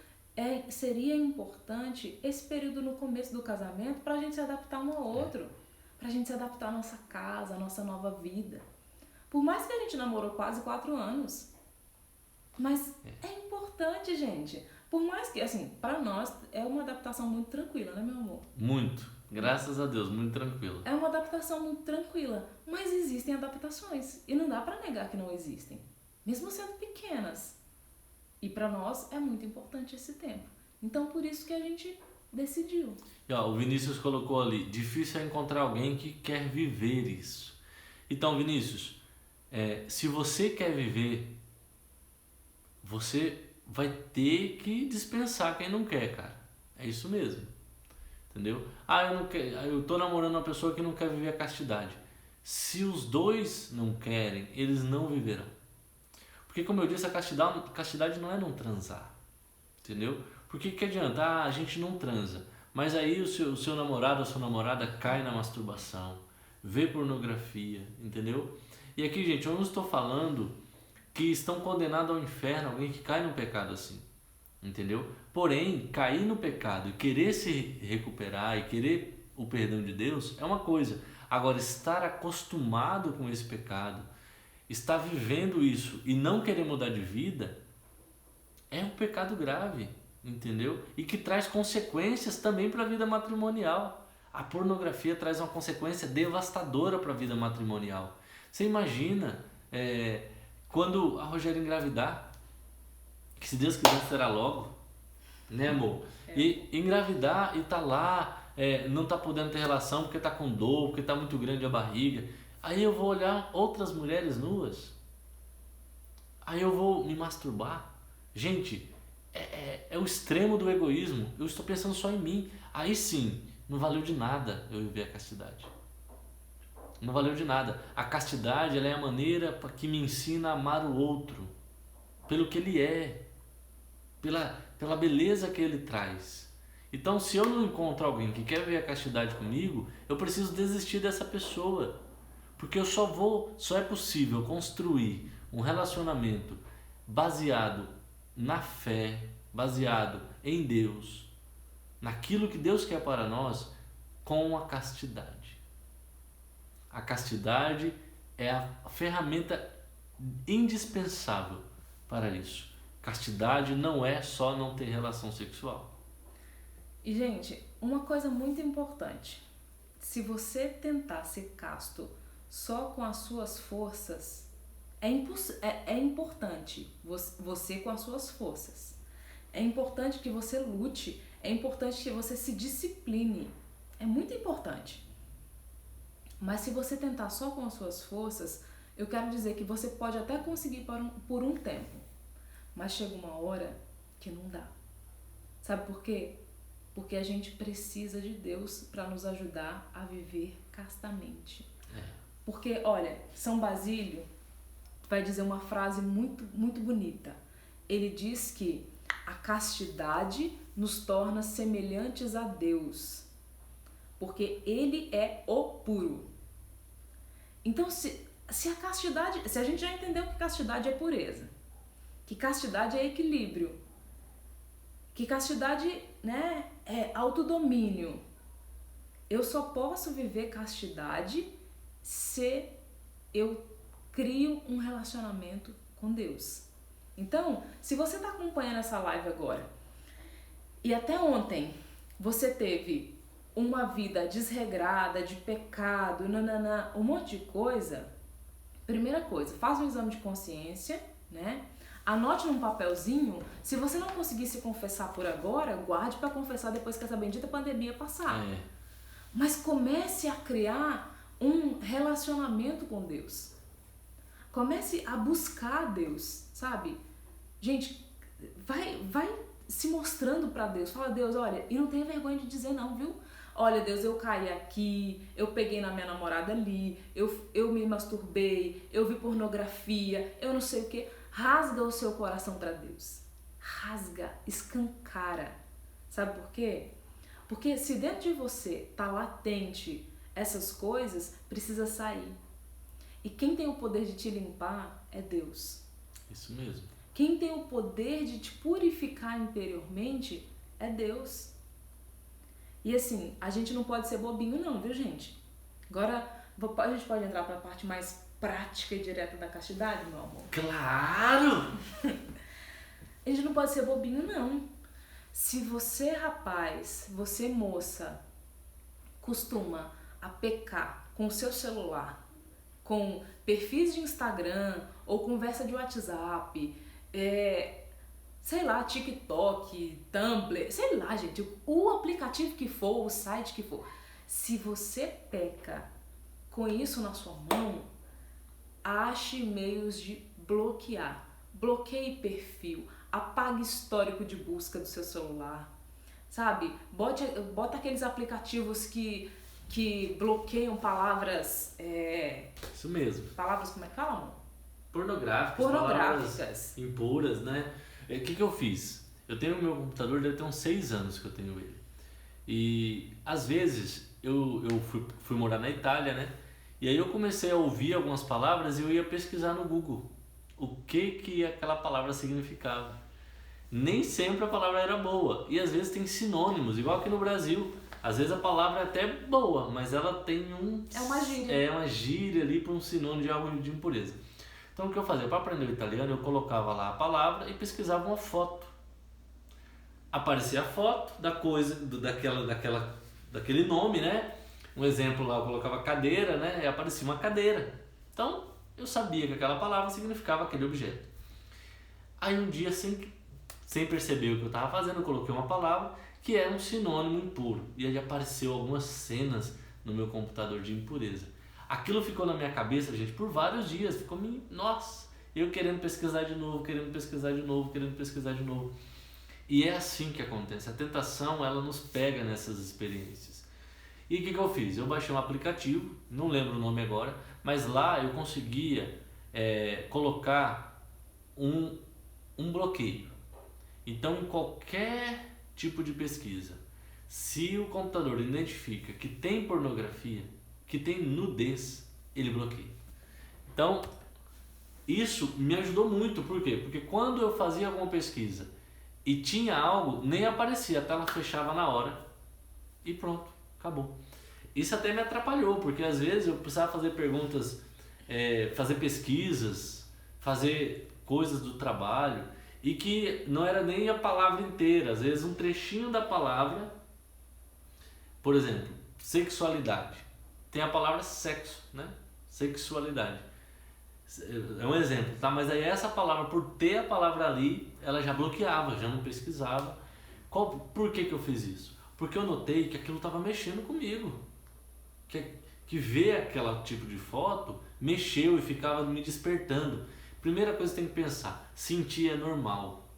seria importante esse período no começo do casamento pra gente se adaptar um ao outro, pra gente se adaptar à nossa casa, à nossa nova vida. Por mais que a gente namorou quase 4 anos, mas é importante, gente. Por mais que, assim, pra nós é uma adaptação muito tranquila, né, meu amor? Muito. Graças a Deus, muito tranquilo. É uma adaptação muito tranquila, mas existem adaptações e não dá pra negar que não existem, mesmo sendo pequenas. E pra nós é muito importante esse tempo. Então por isso que a gente decidiu. E, ó, o Vinícius colocou ali, difícil é encontrar alguém que quer viver isso. Então, Vinícius, se você quer viver, você vai ter que dispensar quem não quer, cara. É isso mesmo. Entendeu? Eu tô namorando uma pessoa que não quer viver a castidade. Se os dois não querem, eles não viverão. Porque, como eu disse, a castidade não é não transar. Entendeu? Porque que adianta? A gente não transa. Mas aí o seu namorado ou sua namorada cai na masturbação, vê pornografia, entendeu? E aqui, gente, eu não estou falando que estão condenados ao inferno alguém que cai num pecado assim. Entendeu? Porém, cair no pecado e querer se recuperar e querer o perdão de Deus é uma coisa. Agora, estar acostumado com esse pecado, estar vivendo isso e não querer mudar de vida, é um pecado grave, entendeu? E que traz consequências também para a vida matrimonial. A pornografia traz uma consequência devastadora para a vida matrimonial. Você imagina quando a Rogéria engravidar, que se Deus quiser será logo, né, amor? E engravidar e tá lá, não tá podendo ter relação porque tá com dor, porque tá muito grande a barriga. Aí eu vou olhar outras mulheres nuas. Aí eu vou me masturbar. Gente, é o extremo do egoísmo. Eu estou pensando só em mim. Aí sim, não valeu de nada eu viver a castidade. Não valeu de nada. A castidade, ela é a maneira que me ensina a amar o outro pelo que ele é, pela beleza que ele traz. Então, se eu não encontro alguém que quer ver a castidade comigo, eu preciso desistir dessa pessoa. Porque só é possível construir um relacionamento baseado na fé, baseado em Deus, naquilo que Deus quer para nós, com a castidade. A castidade é a ferramenta indispensável para isso. Castidade não é só não ter relação sexual. E, gente, uma coisa muito importante. Se você tentar ser casto só com as suas forças, é importante você com as suas forças. É importante que você lute, é importante que você se discipline. É muito importante. Mas se você tentar só com as suas forças, eu quero dizer que você pode até conseguir por um tempo. Mas chega uma hora que não dá. Sabe por quê? Porque a gente precisa de Deus para nos ajudar a viver castamente. Porque, olha, São Basílio vai dizer uma frase muito, muito bonita. Ele diz que a castidade nos torna semelhantes a Deus, porque Ele é o puro. Então, se a gente já entendeu que castidade é pureza, que castidade é equilíbrio, que castidade, né, é autodomínio. Eu só posso viver castidade se eu crio um relacionamento com Deus. Então, se você está acompanhando essa live agora e até ontem você teve uma vida desregrada, de pecado, um monte de coisa, primeira coisa, faz um exame de consciência, né? Anote num papelzinho. Se você não conseguir se confessar por agora, guarde para confessar depois que essa bendita pandemia passar. Mas comece a criar um relacionamento com Deus. Comece a buscar Deus, sabe? Gente, vai se mostrando para Deus. Fala, Deus, olha, e não tenha vergonha de dizer não, viu? Olha, Deus, eu caí aqui, eu peguei na minha namorada ali, eu me masturbei, eu vi pornografia, eu não sei o que. Rasga o seu coração para Deus. Rasga, escancara. Sabe por quê? Porque se dentro de você tá latente essas coisas, precisa sair. E quem tem o poder de te limpar é Deus. Isso mesmo. Quem tem o poder de te purificar interiormente é Deus. E assim, a gente não pode ser bobinho não, viu, gente? Agora, a gente pode entrar para a parte mais prática e direta da castidade, meu amor? Claro! A gente não pode ser bobinho, não. Se você, rapaz, você, moça, costuma a pecar com o seu celular, com perfis de Instagram ou conversa de WhatsApp, sei lá, TikTok, Tumblr, sei lá, gente, o aplicativo que for, o site que for, se você peca com isso na sua mão, ache meios de bloquear. Bloqueie perfil, apague histórico de busca do seu celular, sabe? Bota aqueles aplicativos que bloqueiam palavras... Isso mesmo. Palavras, como é que falam? Pornográficas. Palavras impuras, né? O que eu fiz? Eu tenho o meu computador, deve ter uns 6 anos que eu tenho ele. E às vezes eu fui morar na Itália, né? E aí eu comecei a ouvir algumas palavras e eu ia pesquisar no Google o que aquela palavra significava. Nem sempre a palavra era boa. E às vezes tem sinônimos, igual aqui no Brasil. Às vezes a palavra é até boa, mas ela tem É uma gíria. É uma gíria ali para um sinônimo de algo de impureza. Então o que eu fazia? Para aprender o italiano, eu colocava lá a palavra e pesquisava uma foto. Aparecia a foto da coisa, daquele nome, né? Um exemplo lá, eu colocava cadeira, né? E aparecia uma cadeira. Então eu sabia que aquela palavra significava aquele objeto. Aí um dia, sem perceber o que eu estava fazendo, eu coloquei uma palavra que era um sinônimo impuro. E aí apareceu algumas cenas no meu computador de impureza. Aquilo ficou na minha cabeça, gente, por vários dias. Nossa, eu querendo pesquisar de novo, querendo pesquisar de novo, querendo pesquisar de novo. E é assim que acontece. A tentação, ela nos pega nessas experiências. E o que eu fiz? Eu baixei um aplicativo, não lembro o nome agora, mas lá eu conseguia colocar um bloqueio. Então, em qualquer tipo de pesquisa, se o computador identifica que tem pornografia, que tem nudez, ele bloqueia. Então, isso me ajudou muito. Por quê? Porque quando eu fazia alguma pesquisa e tinha algo, nem aparecia, a tela fechava na hora e pronto, acabou. Isso até me atrapalhou, porque às vezes eu precisava fazer perguntas, fazer pesquisas, fazer coisas do trabalho, e que não era nem a palavra inteira, às vezes um trechinho da palavra. Por exemplo, sexualidade. Tem a palavra sexo, né? Sexualidade. É um exemplo, tá? Mas aí essa palavra, por ter a palavra ali, ela já bloqueava, já não pesquisava. Por que eu fiz isso? Porque eu notei que aquilo estava mexendo comigo. Que ver aquele tipo de foto mexeu e ficava me despertando. Primeira coisa que você tem que pensar, sentir é normal.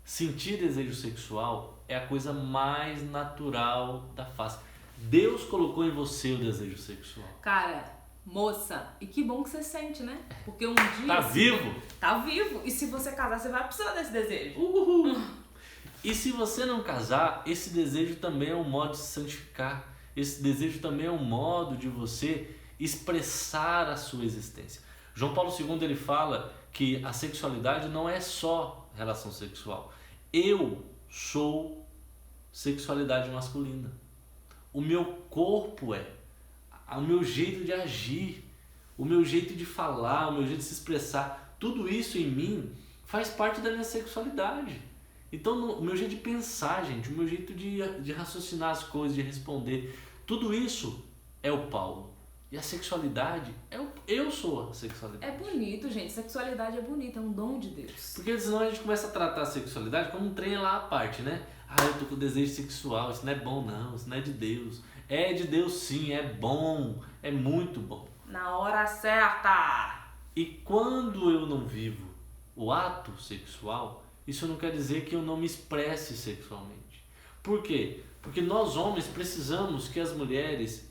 Sentir desejo sexual é a coisa mais natural da face. Deus colocou em você o desejo sexual. Cara, moça, e que bom que você sente, né? Porque um dia... Tá vivo? Tá vivo. E se você casar, você vai precisar desse desejo. Uhul. E se você não casar, esse desejo também é um modo de se santificar. Esse desejo também é um modo de você expressar a sua existência. João Paulo II, ele fala que a sexualidade não é só relação sexual. Eu sou sexualidade masculina. O meu corpo o meu jeito de agir, o meu jeito de falar, o meu jeito de se expressar, tudo isso em mim faz parte da minha sexualidade. Então, o meu jeito de pensar, gente, o meu jeito de raciocinar as coisas, de responder, tudo isso é o Paulo. E a sexualidade, eu sou a sexualidade. É bonito, gente. Sexualidade é bonita, é um dom de Deus. Porque senão a gente começa a tratar a sexualidade como um trem lá à parte, né? Eu tô com desejo sexual, isso não é bom não, isso não é de Deus. É de Deus sim, é bom, é muito bom. Na hora certa! E quando eu não vivo o ato sexual, isso não quer dizer que eu não me expresse sexualmente. Por quê? Porque nós homens precisamos que as mulheres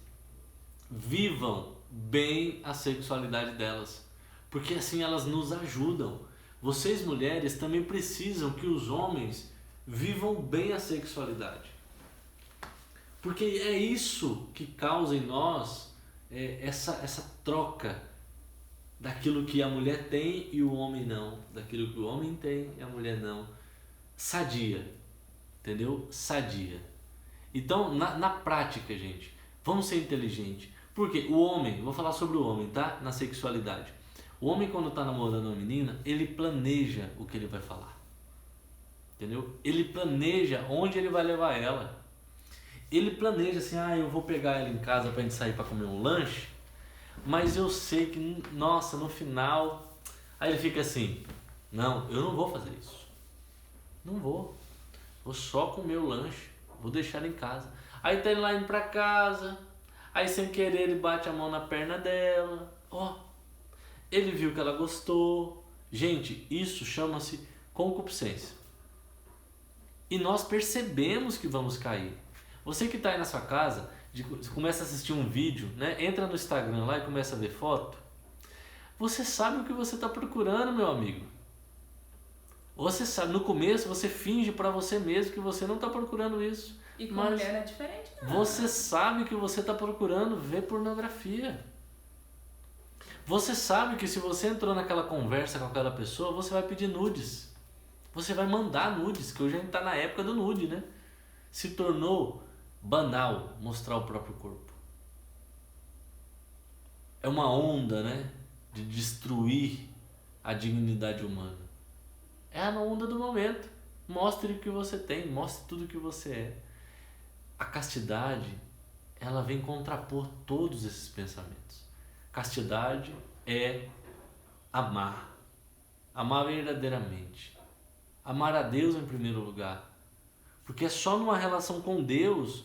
vivam bem a sexualidade delas, porque assim elas nos ajudam. Vocês mulheres também precisam que os homens vivam bem a sexualidade, porque é isso que causa em nós essa troca daquilo que a mulher tem e o homem não, daquilo que o homem tem e a mulher não, sadia, entendeu? Sadia. Então na prática, gente, vamos ser inteligentes. Porque o homem, vou falar sobre o homem, tá? Na sexualidade. O homem, quando está namorando uma menina, ele planeja o que ele vai falar. Entendeu? Ele planeja onde ele vai levar ela. Ele planeja assim, eu vou pegar ela em casa pra gente sair pra comer um lanche, mas eu sei que, nossa, no final... Aí ele fica assim, não, eu não vou fazer isso. Não vou. Vou só comer o lanche, vou deixar ela em casa. Aí tá ele lá indo pra casa... Aí sem querer ele bate a mão na perna dela, ele viu que ela gostou. Gente, isso chama-se concupiscência. E nós percebemos que vamos cair. Você que está aí na sua casa, começa a assistir um vídeo, né? Entra no Instagram lá e começa a ver foto. Você sabe o que você está procurando, meu amigo. Você sabe, no começo você finge para você mesmo que você não está procurando isso. E com a mulher é diferente, não. Você sabe que você está procurando ver pornografia. Você sabe que se você entrou naquela conversa com aquela pessoa, você vai pedir nudes. Você vai mandar nudes, que hoje a gente está na época do nude, né? Se tornou banal mostrar o próprio corpo. É uma onda, né, de destruir a dignidade humana. É a onda do momento. Mostre o que você tem, mostre tudo o que você é. A castidade, ela vem contrapor todos esses pensamentos. Castidade é amar. Amar verdadeiramente. Amar a Deus em primeiro lugar. Porque é só numa relação com Deus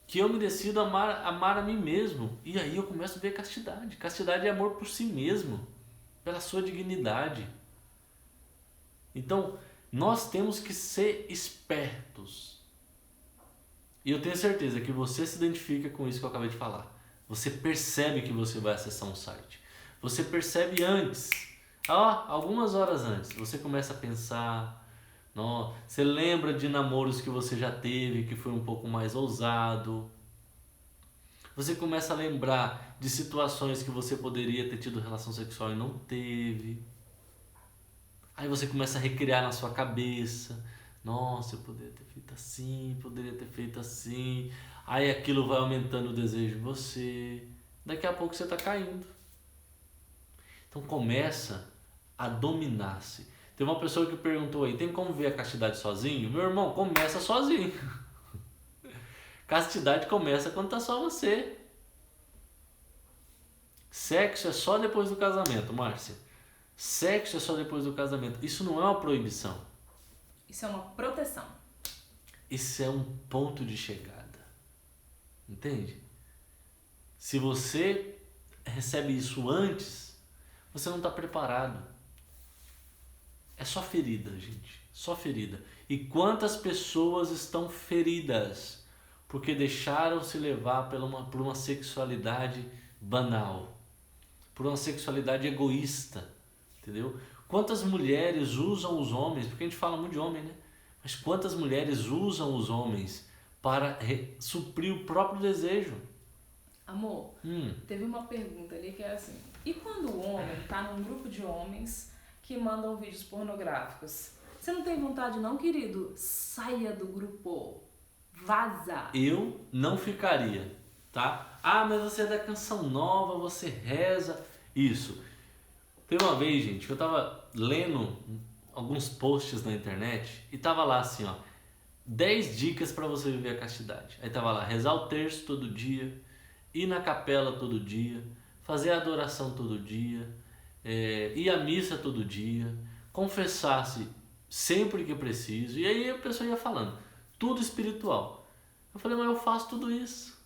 que eu me decido amar a mim mesmo. E aí eu começo a ver castidade. Castidade é amor por si mesmo, pela sua dignidade. Então, nós temos que ser espertos. E eu tenho certeza que você se identifica com isso que eu acabei de falar. Você percebe que você vai acessar um site. Você percebe antes, algumas horas antes, você começa a pensar. Você lembra de namoros que você já teve, que foi um pouco mais ousado. Você começa a lembrar de situações que você poderia ter tido relação sexual e não teve. Aí você começa a recriar na sua cabeça. Nossa, eu poderia ter feito assim, poderia ter feito assim. Aí aquilo vai aumentando o desejo em você. Daqui a pouco você está caindo. Então começa a dominar-se. Tem uma pessoa que perguntou aí, tem como ver a castidade sozinho? Meu irmão, começa sozinho. Castidade começa quando tá só você. Sexo é só depois do casamento, Márcia. Sexo é só depois do casamento. Isso não é uma proibição. Isso é uma proteção. Isso é um ponto de chegada. Entende? Se você recebe isso antes, você não está preparado. É só ferida, gente. Só ferida. E quantas pessoas estão feridas porque deixaram se levar por uma sexualidade banal, por uma sexualidade egoísta, entendeu? Quantas mulheres usam os homens, porque a gente fala muito de homem, né? Mas quantas mulheres usam os homens para suprir o próprio desejo? Amor, teve uma pergunta ali que é assim, e quando o homem está num grupo de homens que mandam vídeos pornográficos? Você não tem vontade não, querido? Saia do grupo. Vaza. Eu não ficaria, tá? Mas você é da Canção Nova, você reza. Isso. Teve uma vez, gente, que eu tava lendo alguns posts na internet e tava lá assim, 10 dicas para você viver a castidade. Aí tava lá, rezar o terço todo dia, ir na capela todo dia, fazer a adoração todo dia, ir à missa todo dia, confessar-se sempre que preciso. E aí a pessoa ia falando, tudo espiritual. Eu falei, mas eu faço tudo isso.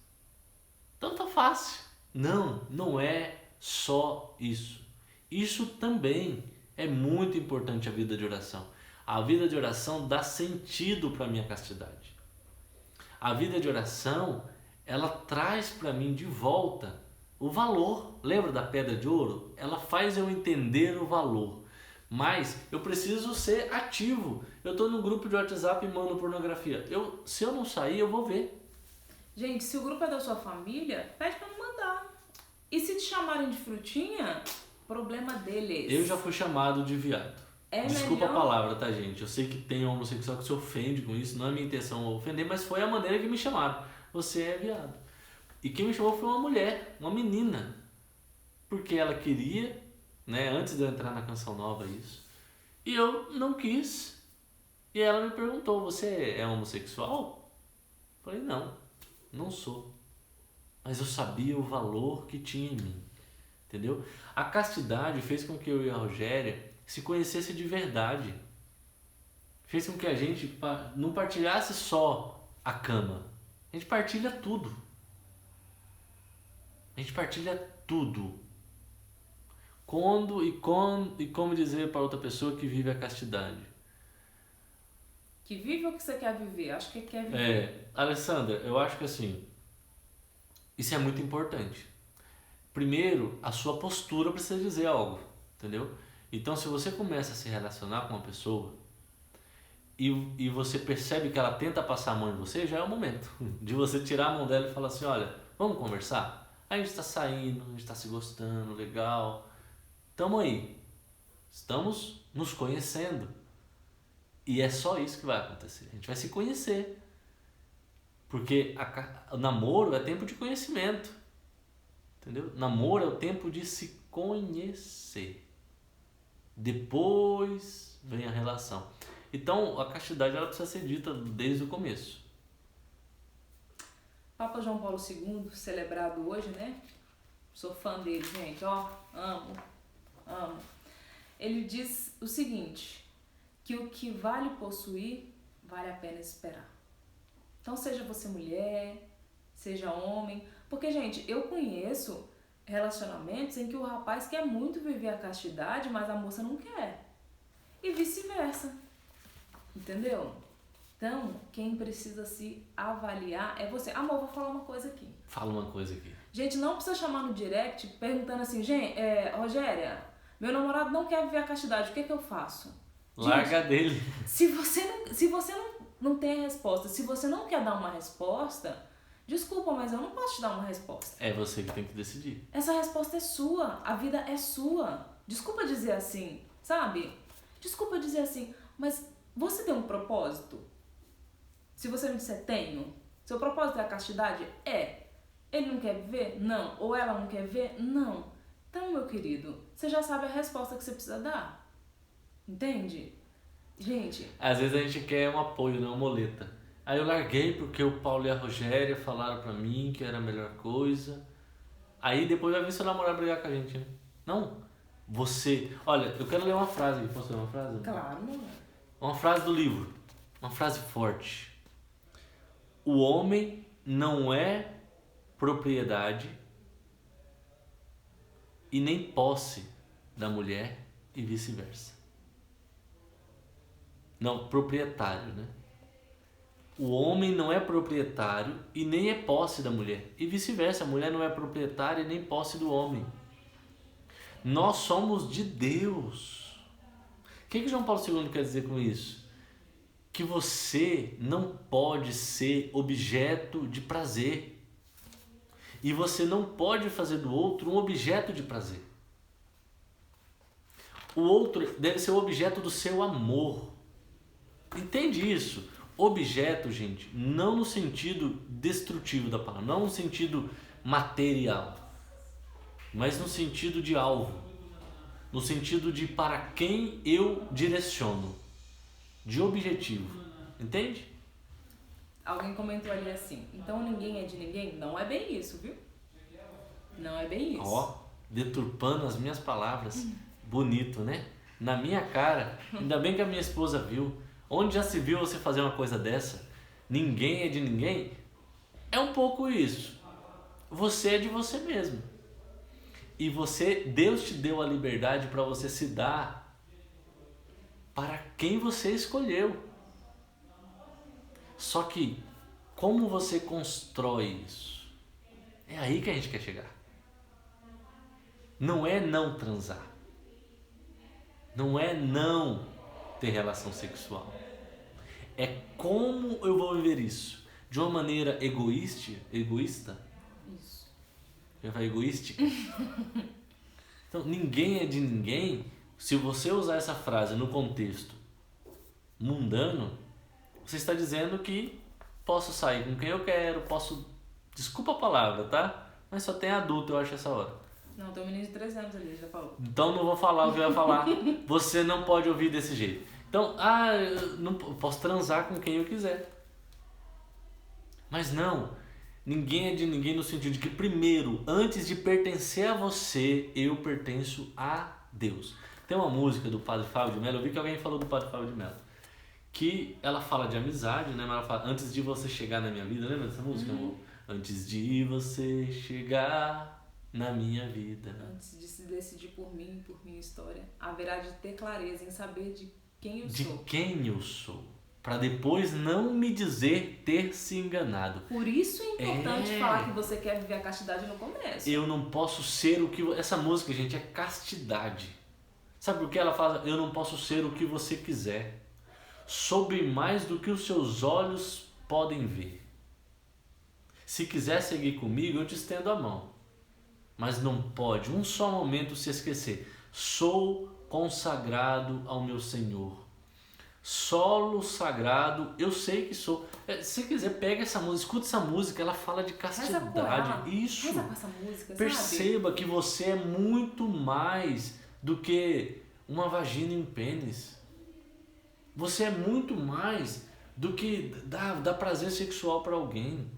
Então tá fácil. Não é só isso. Isso também é muito importante, a vida de oração. A vida de oração dá sentido para a minha castidade. A vida de oração, ela traz para mim de volta o valor. Lembra da pedra de ouro? Ela faz eu entender o valor. Mas eu preciso ser ativo. Eu estou no grupo de WhatsApp e mando pornografia. Se eu não sair, eu vou ver. Gente, se o grupo é da sua família, pede para não mandar. E se te chamarem de frutinha, problema deles. Eu já fui chamado de viado. Desculpa a palavra, tá, gente? Eu sei que tem homossexual que se ofende com isso. Não é minha intenção ofender, mas foi a maneira que me chamaram. Você é viado. E quem me chamou foi uma mulher, uma menina. Porque ela queria, né, antes de eu entrar na Canção Nova, isso. E eu não quis. E ela me perguntou, você é homossexual? Eu falei, não sou. Mas eu sabia o valor que tinha em mim. Entendeu? A castidade fez com que eu e a Rogéria se conhecesse de verdade. Fez com que a gente não partilhasse só a cama. A gente partilha tudo. A gente partilha tudo. Quando e como dizer para outra pessoa que vive a castidade? Que vive o que você quer viver. Acho que quer viver. Alessandra, eu acho que assim, isso é muito importante. Primeiro, a sua postura precisa dizer algo, entendeu? Então, se você começa a se relacionar com uma pessoa e você percebe que ela tenta passar a mão em você, já é o momento de você tirar a mão dela e falar assim, olha, vamos conversar? Aí a gente está saindo, a gente está se gostando, legal. Tamo aí. Estamos nos conhecendo. E é só isso que vai acontecer. A gente vai se conhecer. Porque o namoro é tempo de conhecimento. Entendeu? Namoro é o tempo de se conhecer. Depois vem a relação. Então, a castidade ela precisa ser dita desde o começo. Papa João Paulo II, celebrado hoje, né? Sou fã dele, gente, ó, amo. Ele diz o seguinte, que o que vale possuir, vale a pena esperar. Então, seja você mulher, seja homem, porque, gente, eu conheço relacionamentos em que o rapaz quer muito viver a castidade, mas a moça não quer. E vice-versa. Entendeu? Então, quem precisa se avaliar é você. Amor, vou falar uma coisa aqui. Fala uma coisa aqui. Gente, não precisa chamar no direct perguntando assim, gente, Rogéria, meu namorado não quer viver a castidade, o que é que eu faço? Larga Gente, dele. Se você não tem a resposta, se você não quer dar uma resposta, desculpa, mas eu não posso te dar uma resposta. É você que tem que decidir. Essa resposta é sua, a vida é sua. Desculpa dizer assim, sabe? Desculpa dizer assim, mas você tem um propósito? Se você me disser tenho, seu propósito é a castidade? É. Ele não quer ver? Não. Ou ela não quer ver? Não. Então, meu querido, você já sabe a resposta que você precisa dar. Entende? Gente... Às vezes a gente quer um apoio, né? Uma muleta. Aí eu larguei porque o Paulo e a Rogéria falaram pra mim que era a melhor coisa. Aí depois vai vir seu namorado brigar com a gente, né? Não. Você... Olha, eu quero ler uma frase aqui. Posso ler uma frase? Claro, não. Uma frase do livro. Uma frase forte. O homem não é propriedade e nem posse da mulher e vice-versa. Não, proprietário, né? O homem não é proprietário e nem é posse da mulher. E vice-versa, a mulher não é proprietária e nem posse do homem. Nós somos de Deus. O que João Paulo II quer dizer com isso? Que você não pode ser objeto de prazer. E você não pode fazer do outro um objeto de prazer. O outro deve ser o objeto do seu amor. Entende isso? Objeto, gente, não no sentido destrutivo da palavra, não no sentido material, mas no sentido de alvo, no sentido de para quem eu direciono, de objetivo, entende? Alguém comentou ali assim, então ninguém é de ninguém? Não é bem isso, viu? Não é bem isso. Ó, deturpando as minhas palavras, bonito, né? Na minha cara, ainda bem que a minha esposa viu. Onde já se viu você fazer uma coisa dessa? Ninguém é de ninguém? É um pouco isso. Você é de você mesmo. E Deus te deu a liberdade para você se dar para quem você escolheu. Só que, como você constrói isso? É aí que a gente quer chegar. Não é não transar. Não é não ter relação sexual. É como eu vou viver isso. De uma maneira egoísta? Isso. Eu falei egoística? Então, ninguém é de ninguém. Se você usar essa frase no contexto mundano, você está dizendo que posso sair com quem eu quero, posso... Desculpa a palavra, tá? Mas só tem adulto, eu acho, essa hora. Não, tem um menino de 3 anos ali, já falou. Então não vou falar o que eu ia falar. Você não pode ouvir desse jeito. Então, eu não posso transar com quem eu quiser. Mas não, ninguém é de ninguém no sentido de que primeiro, antes de pertencer a você, eu pertenço a Deus. Tem uma música do Padre Fábio de Mello, eu vi que alguém falou do Padre Fábio de Mello, que ela fala de amizade, né? Mas ela fala, antes de você chegar na minha vida, lembra dessa música, amor? Antes de você chegar na minha vida. Antes de se decidir por mim, por minha história, haverá de ter clareza em saber de quem eu De sou. quem eu sou. Para depois não me dizer ter se enganado. Por isso é importante falar que você quer viver a castidade no começo. Eu não posso ser o que... Essa música, gente, é castidade. Sabe por que ela fala? Eu não posso ser o que você quiser. Soube mais do que os seus olhos podem ver. Se quiser seguir comigo, eu te estendo a mão. Mas não pode um só momento se esquecer. Sou consagrado ao meu Senhor. Solo sagrado, eu sei que sou. Se quiser, pega essa música, escuta essa música, ela fala de Reza com castidade. ela. Isso. Reza com essa música, sabe? Perceba que você é muito mais do que uma vagina e um pênis. Você é muito mais do que dar prazer sexual pra alguém.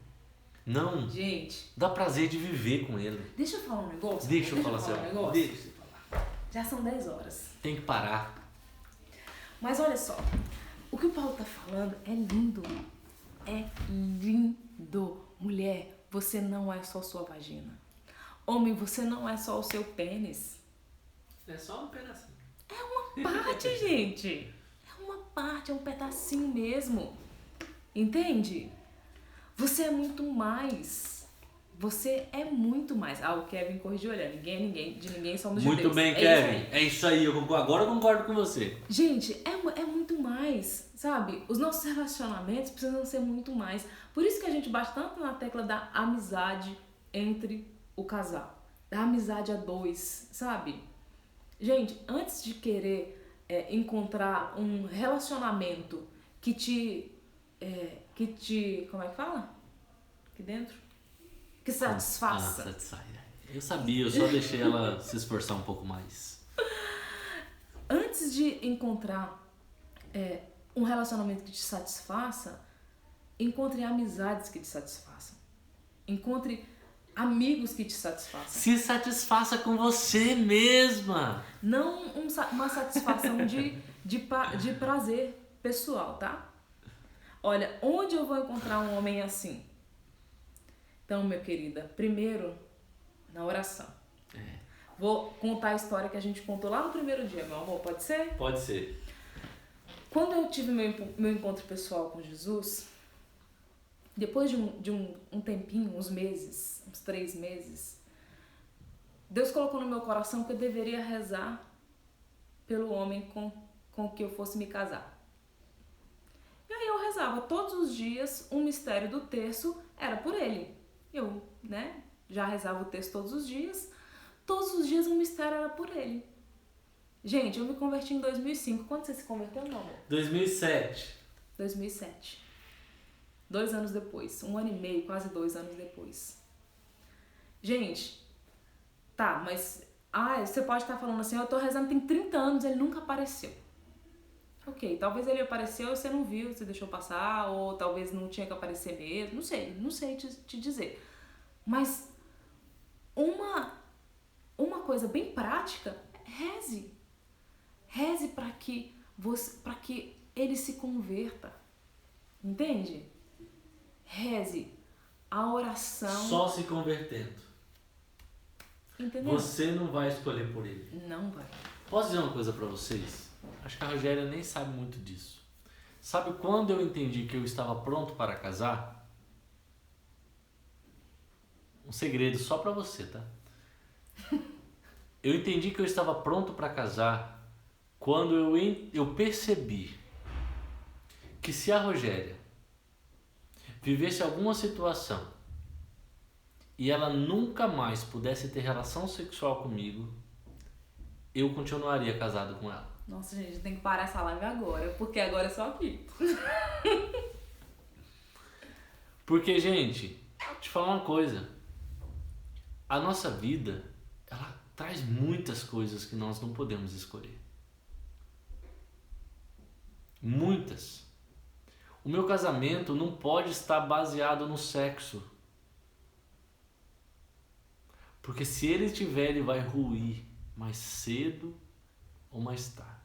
Não. Gente, Dá prazer de viver com ele. deixa eu falar um negócio. Deixa eu falar assim, um negócio. deixa eu falar. Já são 10 horas. Tem que parar. Mas olha só, o que o Paulo tá falando é lindo. É lindo. Mulher, você não é só sua vagina. Homem, você não é só o seu pênis. É só um pedacinho. É uma parte, gente. É uma parte, é um pedacinho mesmo. Entende? Você é muito mais. Você é muito mais. Ah, o Kevin corrigiu, olha, de ninguém somos de Deus. Muito bem, Kevin. É isso aí, agora eu concordo com você. Gente, é muito mais, sabe? Os nossos relacionamentos precisam ser muito mais. Por isso que a gente bate tanto na tecla da amizade entre o casal. Da amizade a dois, sabe? Gente, antes de querer encontrar um relacionamento que te... como é que fala? Aqui dentro? Que satisfaça. Satisfaz. Eu sabia, eu só deixei ela se esforçar um pouco mais. Antes de encontrar um relacionamento que te satisfaça, encontre amizades que te satisfaçam. Encontre amigos que te satisfaçam. Se satisfaça com você mesma. Não uma satisfação de prazer pessoal, tá? Olha, onde eu vou encontrar um homem assim? Então, minha querida, primeiro, na oração. Vou contar a história que a gente contou lá no primeiro dia, meu amor, pode ser? Pode ser. Quando eu tive meu encontro pessoal com Jesus, depois de um tempinho, uns meses, uns 3 meses, Deus colocou no meu coração que eu deveria rezar pelo homem com que eu fosse me casar. E aí eu rezava todos os dias, um mistério do terço era por ele. Eu, já rezava o texto todos os dias um mistério era por ele. Gente, eu me converti em 2005. Quando você se converteu, meu amor? 2007. 2007. 2 anos depois. 1 ano e meio, quase 2 anos depois. Gente, tá, mas... você pode estar falando assim, eu tô rezando tem 30 anos, ele nunca apareceu. Ok, talvez ele apareceu e você não viu, você deixou passar, ou talvez não tinha que aparecer mesmo, não sei te dizer. Mas uma coisa bem prática, reze. Reze para que ele se converta. Entende? Reze. A oração... Só se convertendo. Entendeu? Você não vai escolher por ele. Não vai. Posso dizer uma coisa pra vocês? Acho que a Rogéria nem sabe muito disso. Sabe quando eu entendi que eu estava pronto para casar? Um segredo só pra você, tá? Eu entendi que eu estava pronto para casar quando eu percebi que se a Rogéria vivesse alguma situação e ela nunca mais pudesse ter relação sexual comigo, eu continuaria casado com ela. Nossa, gente, tem que parar essa live agora, porque agora é só aqui. Porque, gente, vou te falar uma coisa. A nossa vida, ela traz muitas coisas que nós não podemos escolher. Muitas. O meu casamento não pode estar baseado no sexo. Porque se ele tiver, ele vai ruir mais cedo ou mais tarde.